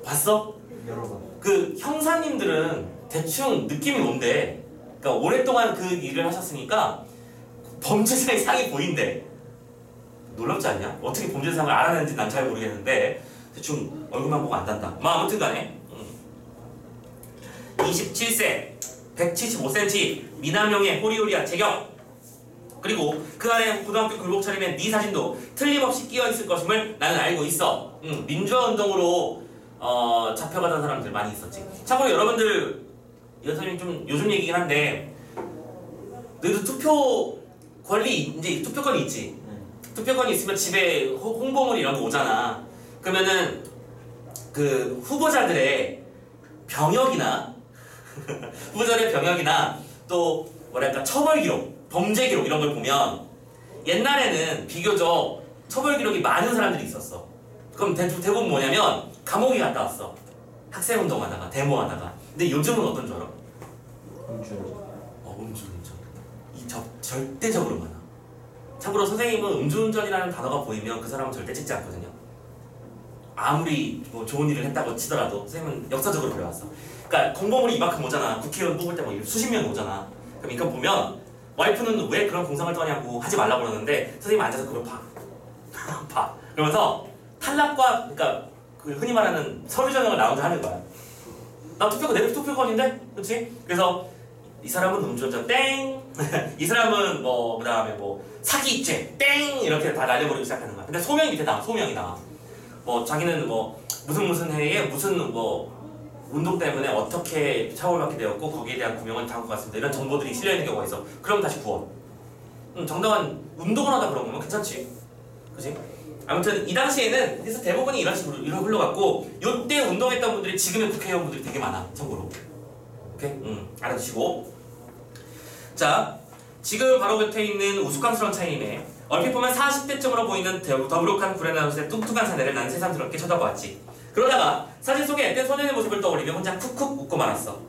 봤어? 여러 번. 그 형사님들은 대충 느낌이 뭔데? 그러니까 오랫동안 그 일을 하셨으니까 범죄자의 상이 보인대. 놀랍지 않냐? 어떻게 범죄상을 알아내는지 난 잘 모르겠는데 대충 얼굴만 보고 안단다. 뭐 아무튼 간에 27세 175cm 미남형의 호리호리한 체격, 그리고 그 아래 고등학교 교복 차림의 네 사진도 틀림없이 끼어있을 것임을 나는 알고 있어. 민주화 운동으로 잡혀가던 사람들 많이 있었지. 참고로 여러분들 여전히 좀 요즘 얘기긴 한데 너희도 투표권이 있지. 투표권이 있으면 집에 홍보물 이런 거 오잖아. 그러면은 그 후보자들의 병역이나 또 뭐랄까 처벌 기록, 범죄 기록 이런 걸 보면 옛날에는 비교적 처벌 기록이 많은 사람들이 있었어. 그럼 대부분 뭐냐면 감옥에 갔다 왔어. 학생운동하다가 데모하다가. 근데 요즘은 어떤 줄 알아? 음주운전. 절대적으로 많아. 참고로 선생님은 음주운전이라는 단어가 보이면 그 사람은 절대 찍지 않거든요. 아무리 뭐 좋은 일을 했다고 치더라도 선생님은 역사적으로 그래왔어. 그러니까 공범물이 이만큼 오잖아. 국회의원 뽑을 때 뭐 수십 명 오잖아. 그럼 이거 보면 와이프는 왜 그런 공상을 떠냐고 하지 말라고 그러는데 선생님이 앉아서 그걸 봐. 그러면서 탈락과, 그러니까 그 흔히 말하는 서류 전형을 나 혼자 하는 거야. 나 내 투표권인데? 그치? 그래서 이 사람은 음주운전 땡! 이 사람은 뭐 그 다음에 뭐 사기죄 땡! 이렇게 다 날려버리기 시작하는 거야. 근데 소명이 밑에 나와. 소명이 나와. 뭐 자기는 뭐 무슨 해에 무슨 뭐 운동 때문에 어떻게 처벌받게 되었고 거기에 대한 구명은 다음 것 같습니다. 이런 정보들이 실려있는 경우가 있어. 그럼 다시 구원. 정당한 운동을 하다 그런 거면 괜찮지. 그지? 아무튼 이 당시에는 그래서 대부분이 이런 식으로 흘러갔고 요때 운동했던 분들이 지금의 국회의원분들이 되게 많아. 참고로. 오케이? 알아두시고. 자, 지금 바로 곁에 있는 우스꽝스러운 차이네. 얼핏 보면 40대쯤으로 보이는 더부룩한 구레나룻의 뚱뚱한 사내를 난 새삼스럽게 쳐다보았지. 그러다가 사진 속에 앳된 소년의 모습을 떠올리며 혼자 쿡쿡 웃고 말았어.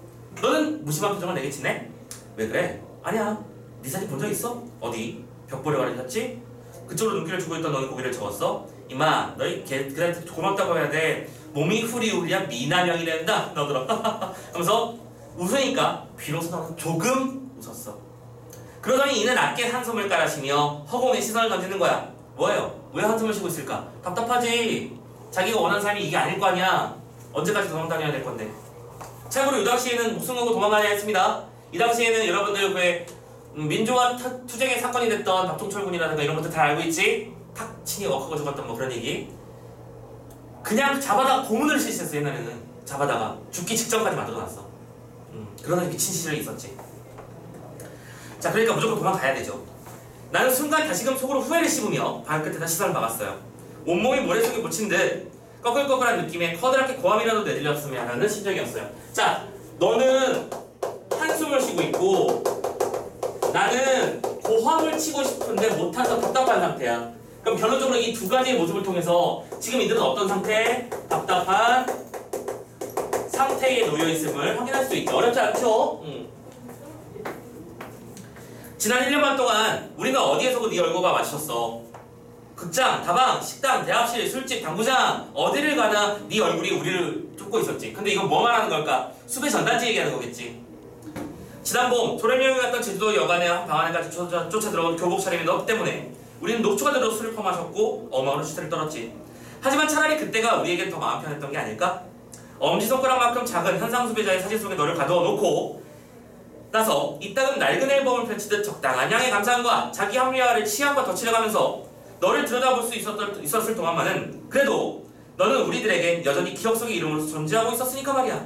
너는 무심한 표정을 내게 치네? 왜 그래? 아니야. 네 사진 본 적 있어? 어디? 벽보를 가리켰지? 그쪽으로 눈길을 주고 있던 너는 고개를 저었어? 이마, 너희 걔한테 고맙다고 해야 돼. 몸이 후리후리야 미남형이 된다. 너더러. 하면서 웃으니까 비로소 너는 조금 웃었어. 그러더니 이는 낮게 한숨을 깔아쉬며 허공에 시선을 던지는 거야. 뭐예요? 왜 한숨을 쉬고 있을까? 답답하지. 자기가 원하는 삶이 이게 아닐 거 아니야. 언제까지 도망다녀야 될 건데. 참고로 이 당시에는 무슨 거고 도망가냐 했습니다. 이 당시에는 여러분들 왜 민주화 투쟁의 사건이 됐던 박종철 군이라든가 이런 것들 다 알고 있지? 탁 친히 억하고 죽었던 뭐 그런 얘기. 그냥 잡아다가 고문을 실시했어. 옛날에는 잡아다가 죽기 직전까지 만들어놨어. 그러다 미친 시절이 있었지. 자, 그러니까 무조건 도망가야 되죠. 나는 순간 다시금 속으로 후회를 씹으며 발끝에다 시선을 막았어요. 온몸이 모래 속에 묻힌 듯 꺼끌꺼끌한 느낌에 커다랗게 고함이라도 내들렸으면 하는 심정이었어요. 자, 너는 한숨을 쉬고 있고 나는 고함을 치고 싶은데 못해서 답답한 상태야. 그럼 결론적으로 이 두 가지의 모습을 통해서 지금 이들은 어떤 상태? 답답한 상태에 놓여있음을 확인할 수 있죠. 어렵지 않죠? 지난 1년 반 동안 우리가 어디에서도 네 얼굴과 마주쳤어. 극장, 다방, 식당, 대합실, 술집, 당구장 어디를 가나 네 얼굴이 우리를 쫓고 있었지. 근데 이건 뭐 말하는 걸까? 수배 전단지 얘기하는 거겠지. 지난 봄 조례명이 갔던 제주도 여관의 한 방 안에까지 쫓아 들어온 교복 차림의 너 때문에 우리는 녹초가 들어 술을 퍼마셨고 어마어마한 추태를 떨었지. 하지만 차라리 그때가 우리에겐 더 마음 편했던 게 아닐까? 엄지손가락만큼 작은 현상수배자의 사진 속에 너를 가두어 놓고 나서 이따금 낡은 앨범을 펼치듯 적당한 양의 감상과 자기 합리화를 치약과 덧칠해가면서 너를 들여다볼 수 있었을 동안만은 그래도 너는 우리들에겐 여전히 기억 속의 이름으로 존재하고 있었으니까 말이야.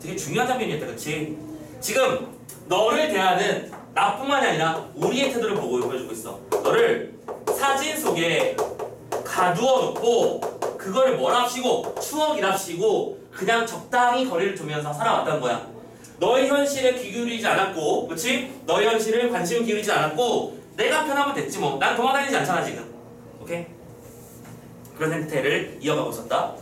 되게 중요한 장면이었다. 그치? 지금 너를 대하는 나뿐만이 아니라 우리의 태도를 보여주고 있어. 너를 사진 속에 가두어 놓고 그걸 뭐랍시고 추억이랍시고 그냥 적당히 거리를 두면서 살아왔다는 거야. 너의 현실에 귀 기울이지 않았고, 그치? 너의 현실을 관심을 기울이지 않았고 내가 편하면 됐지 뭐. 난 도망다니지 않잖아 지금. 오케이? 그런 상태를 이어가고 있었다.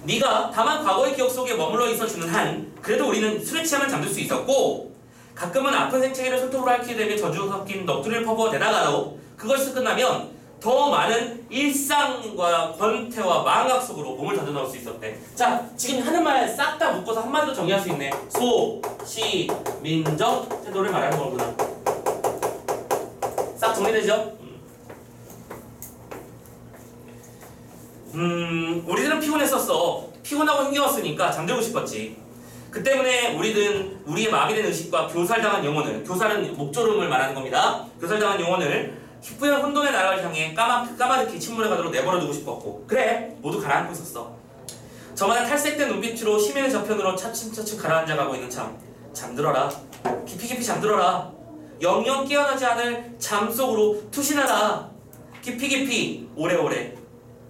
네가 다만 과거의 기억 속에 머물러 있어주는 한 그래도 우리는 술에 취하면 잠들 수 있었고 가끔은 아픈 생채기를 손톱으로 핥게 되며 저주 섞인 넋두리를 퍼부어대다가도 그것이 끝나면 더 많은 일상과 권태와 망각 속으로 몸을 던져넣을 수 있었대. 자, 지금 하는 말 싹 다 묶어서 한마디로 정리할 수 있네. 소, 시, 민정 태도를 말하는 거구나. 싹 정리되죠? 우리들은 피곤했었어. 피곤하고 힘겨웠으니까 잠들고 싶었지. 그 때문에 우리는 우리의 마비된 의식과 교살당한 영혼을, 교살은 목조름을 말하는 겁니다. 교살당한 영혼을 희뿌연 혼돈의 나라를 향해 까마득히 침몰해 가도록 내버려두고 싶었고 그래, 모두 가라앉고 있었어. 저마다 탈색된 눈빛으로 심연의 저편으로 차츰차츰 가라앉아가고 있는 잠들어라. 깊이 잠들어라. 영영 깨어나지 않을 잠 속으로 투신하라. 깊이 오래오래.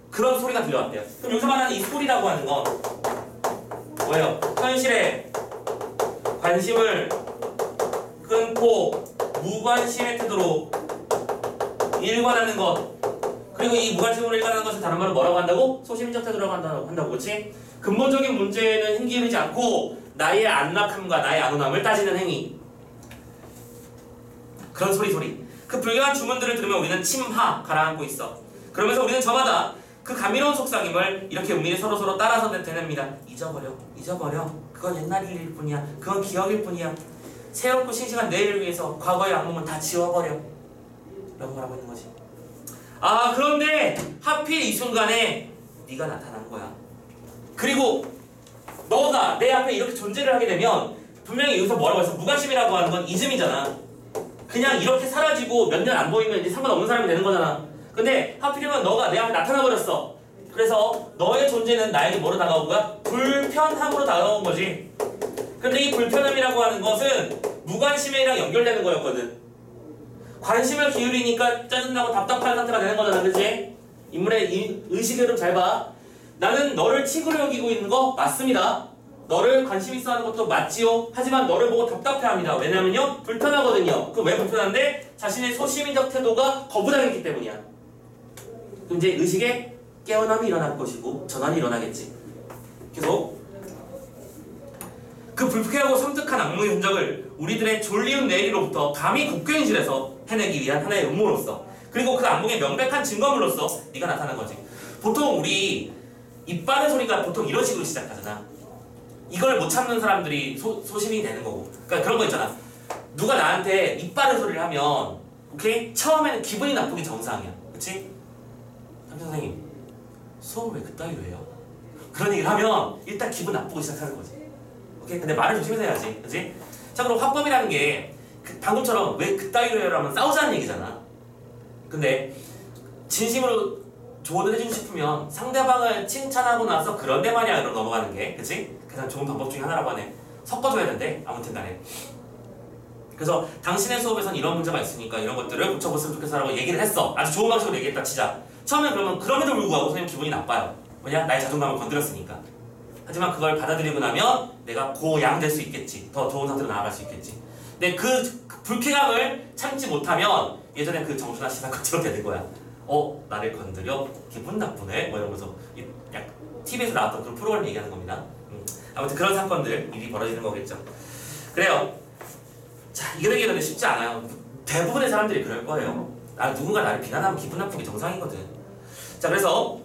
그런 소리가 들려왔대요. 그럼 여기서 말하는 이 소리라고 하는 건 뭐예요? 현실에 관심을 끊고 무관심의 태도로 일관하는 것. 그리고 이 무관심으로 일관하는 것을 다른 말로 뭐라고 한다고? 소심적 태도라고 한다고. 그렇지? 근본적인 문제는 힘기르지 않고 나의 안락함과 나의 안온함을 따지는 행위. 그런 소리. 그 불경한 주문들을 들으면 우리는 침하 가라앉고 있어. 그러면서 우리는 저마다 그 감미로운 속삭임을 이렇게 은밀히 서로 따라서 되냅니다. 잊어버려. 그건 옛날 일일 뿐이야. 그건 기억일 뿐이야. 새롭고 싱싱한 내일을 위해서 과거의 악몽은 다 지워버려. 라고 말하고 있는 거지. 아, 그런데 하필 이 순간에 네가 나타난 거야. 그리고 너가 내 앞에 이렇게 존재를 하게 되면 분명히 여기서 뭐라고 해서 무관심이라고 하는 건 이즘이잖아. 그냥 이렇게 사라지고 몇 년 안 보이면 이제 상관없는 사람이 되는 거잖아. 근데 하필이면 너가 내 앞에 나타나버렸어. 그래서 너의 존재는 나에게 뭐로 다가온 거야? 불편함으로 다가온 거지. 근데 이 불편함이라고 하는 것은 무관심이랑 연결되는 거였거든. 관심을 기울이니까 짜증나고 답답한 상태가 되는 거잖아, 그치? 인물의 의식의 흐름 잘 봐. 나는 너를 친구로 여기고 있는 거 맞습니다. 너를 관심 있어 하는 것도 맞지요. 하지만 너를 보고 답답해합니다. 왜냐면요, 불편하거든요. 그럼 왜 불편한데? 자신의 소시민적 태도가 거부당했기 때문이야. 그럼 이제 의식의 깨어남이 일어날 것이고 전환이 일어나겠지. 계속 그 불쾌하고 섬뜩한 악몽의 흔적을 우리들의 졸리운 내일로부터 감히 곡괭이질해서 해내기 위한 하나의 음모로서, 그리고 그 악몽의 명백한 증거물로서 네가 나타난 거지. 보통 우리 입 빠른 소리가 보통 이런 식으로 시작하잖아. 이걸 못 참는 사람들이 소심이 되는 거고. 그러니까 그런 거 있잖아. 누가 나한테 입 빠른 소리를 하면, 오케이? 처음에는 기분이 나쁘기 정상이야. 그치? 선생님, 수업을 왜 그따위로 해요? 그런 얘기를 하면 일단 기분 나쁘고 시작하는 거지. 오케이? 근데 말을 조심해서 해야지. 그치? 자, 그럼 화법이라는 게 방금처럼 왜 그따위로 해요? 라면 싸우자는 얘기잖아. 근데 진심으로 조언을 해주고 싶으면 상대방을 칭찬하고 나서 그런데 말이야 그럼 넘어가는 게, 그치? 가장 좋은 방법 중에 하나라고 하네. 섞어줘야 되는데 아무튼 간에. 그래서 당신의 수업에선 이런 문제가 있으니까 이런 것들을 고쳐봤으면 좋겠어라고 얘기를 했어. 아주 좋은 방식으로 얘기했다 치자. 처음에 그러면 그럼에도 불구하고 선생님 기분이 나빠요. 왜냐? 나의 자존감을 건드렸으니까. 하지만 그걸 받아들이고 나면 내가 고양될 수 있겠지. 더 좋은 상태로 나아갈 수 있겠지. 근데 그 불쾌감을 참지 못하면 예전에 그 정준하 씨 사건처럼 되는 거야. 나를 건드려? 기분 나쁘네? 뭐 이러면서 약 TV에서 나왔던 그런 프로그램 얘기하는 겁니다. 아무튼 그런 사건들 일이 벌어지는 거겠죠. 그래요. 자, 이게 되게 쉽지 않아요. 대부분의 사람들이 그럴 거예요. 누군가 나를 비난하면 기분 나쁘기 정상이거든. 자, 그래서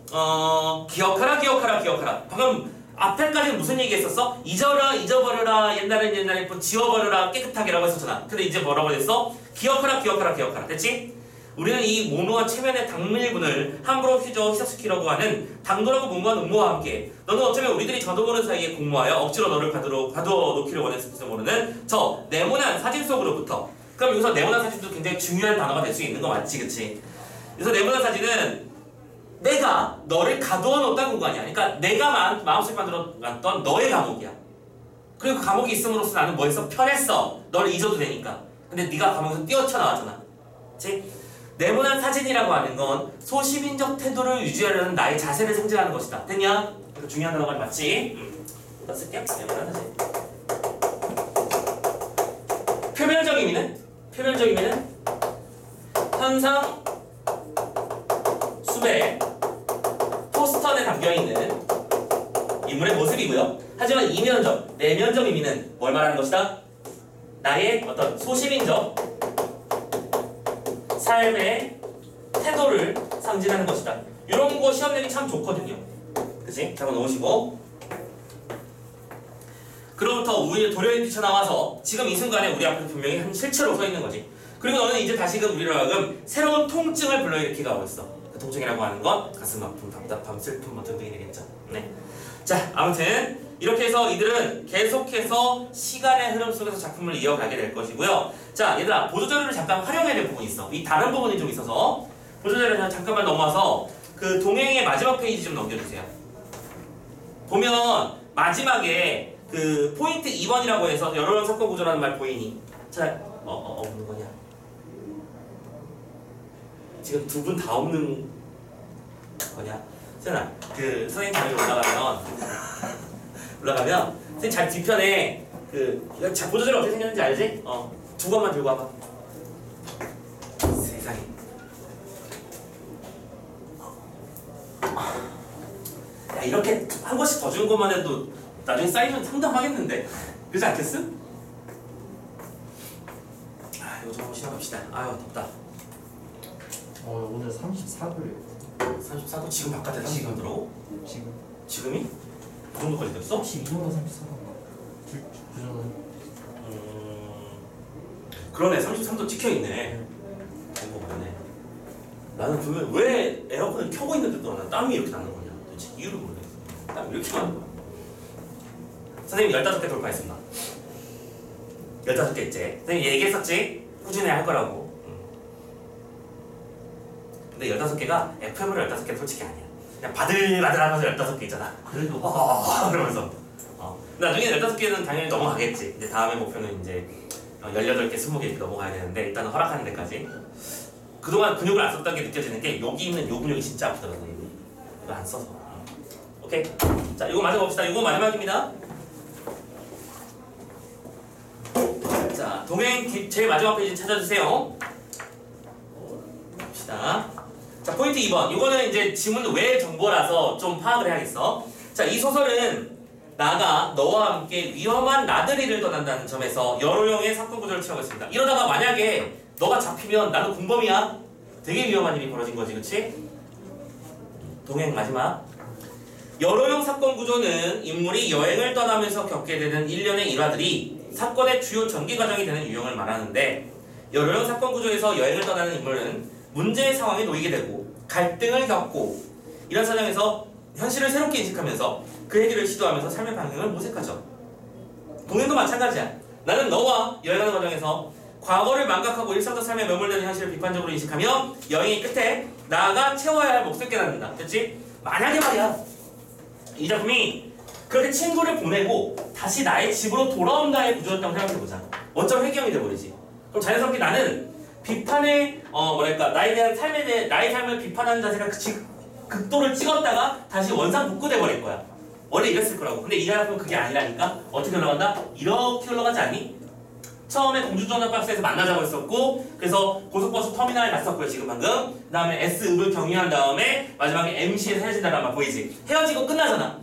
기억하라. 방금 앞에까지는 무슨 얘기했었어? 잊어버려라. 옛날엔 뭐 지워버려라. 깨끗하게라고 했었잖아. 근데 이제 뭐라고 했어? 기억하라. 됐지? 우리는 이 모노와 체면의 당밀분을 함부로 희석시키려고 하는 당돌하고 무모한 음모와 함께, 너는 어쩌면 우리들이 저도 모르는 사이에 공모하여 억지로 너를 가둬놓기를 원했을지도 모르는 저 네모난 사진 속으로부터. 그럼 여기서 네모난 사진도 굉장히 중요한 단어가 될 수 있는 거 맞지, 그치? 그래서 네모난 사진은 내가 너를 가두어 놓았다는 거 아니야. 그러니까 내가 마음속에 만들어놨던 너의 감옥이야. 그리고 그 감옥이 있음으로써 나는 뭐 했어? 편했어. 너를 잊어도 되니까. 근데 네가 감옥에서 뛰어쳐나왔잖아. 그치? 네모난 사진이라고 하는 건 소시민적 태도를 유지하려는 나의 자세를 상징하는 것이다. 됐냐? 이거 중요한 단어가 맞지? 이거 쓸게요. 네모난 사진. 표면적 의미는 현상 수배 포스터에 담겨있는 인물의 모습이고요. 하지만 이면적, 내면적 의미는 뭘 말하는 것이다? 나의 어떤 소시민적 삶의 태도를 상징하는 것이다. 이런 거 시험 내기 참 좋거든요. 그치? 잡아 놓으시고, 그로부터 우리의 도련이 뛰쳐나와서 지금 이 순간에 우리 앞에 분명히 한 실체로 서 있는 거지. 그리고 너는 이제 다시금 우리로 하여금 새로운 통증을 불러일으키게 하고 있어. 그 통증이라고 하는 건 가슴 아픔, 답답함, 슬픔 뭐 등등이 되겠죠. 네. 자, 아무튼 이렇게 해서 이들은 계속해서 시간의 흐름 속에서 작품을 이어가게 될 것이고요. 자, 얘들아, 보조자료를 잠깐 활용해야 될 부분이 있어. 이 다른 부분이 좀 있어서 보조자료를 잠깐만 넘어와서 그 동행의 마지막 페이지 좀 넘겨주세요. 보면 마지막에 그 포인트 2번이라고 해서 여러 사건 구조라는 말 보이니? 자, 없는 거냐? 지금 두 분 다 없는 거냐? 세연아, 그 선생님 자리로 올라가면 선생님 잘 뒤편에 자, 보조자료 어떻게 생겼는지 알지? 두 권만 들고 와봐. 세상에. 야, 이렇게 한 권씩 더 주는 것만 해도 나중에 쌓이면 상담하겠는데? 그러지 않겠어? 이거 좀 시작합시다. 아유, 덥다. 오늘 34도예요. 34도? 지금 바깥에 34도 들어오고? 지금이? 그 정도까지 됐어? 12도가 34도인가? 그 정도. 그러네, 33도 찍혀있네. 이거 그러네. 나는 그러면 왜 에어컨을 켜고 있는데도 난 땀이 이렇게 나는 거냐? 도대체 이유를 모르겠어. 땀이 이렇게 나는 거야. 선생님 15개 돌파했습니다. 15개째. 선생님 얘기했었지? 꾸준히 할 거라고. 근데 15개가 FM으로 15개는 솔직히 아니야. 그냥 바들바들하면서 15개 있잖아. 그래도 그러면서 나중에 15개는 당연히 넘어가겠지. 이제 다음에 목표는 이제 18개, 20개 이렇게 넘어가야 되는데 일단은 허락하는 데까지. 그동안 근육을 안 썼다는 게 느껴지는 게 여기 있는 요 근육이 진짜 아프더라고요. 이거 안 써서. 오케이. 자, 이거 마저 봅시다. 이거 마지막입니다. 자, 동행 제일 마지막 페이지 찾아주세요. 봅시다. 자, 포인트 2번. 이거는 이제 지문 외 정보라서 좀 파악을 해야겠어. 자, 이 소설은 나가 너와 함께 위험한 나들이를 떠난다는 점에서 여러 형의 사건 구조를 취하고 있습니다. 이러다가 만약에 너가 잡히면 나는 공범이야. 되게 위험한 일이 벌어진 거지, 그치? 동행 마지막. 여러형 사건 구조는 인물이 여행을 떠나면서 겪게 되는 일련의 일화들이 사건의 주요 전개 과정이 되는 유형을 말하는데, 여러형 사건 구조에서 여행을 떠나는 인물은 문제의 상황에 놓이게 되고 갈등을 겪고 이런 사정에서 현실을 새롭게 인식하면서 그 해결을 시도하면서 삶의 방향을 모색하죠. 동행도 마찬가지야. 나는 너와 여행하는 과정에서 과거를 망각하고 일상적 삶에 매몰되는 현실을 비판적으로 인식하며 여행의 끝에 나아가 채워야 할 몫을 깨닫는다. 됐지? 만약에 말이야, 이 작품이 그렇게 친구를 보내고 다시 나의 집으로 돌아온다의 구조였다고 생각해보자. 원점 회귀형이 돼버리지. 그럼 자연스럽게 나는 비판의 나에 대한 나의 삶을 비판하는 자세가 극도를 찍었다가 다시 원상 복구돼버릴 거야. 원래 이랬을 거라고. 근데 이 작품은 그게 아니라니까. 어떻게 올라간다? 이렇게 올라가지 않니? 처음에 공주전화박스에서 만나자고 했었고, 그래서 고속버스 터미널에 갔었고요, 지금 방금. 그 다음에 S읍을 경유한 다음에 마지막에 MC에서 헤어진다는 말 보이지? 헤어지고 끝나잖아.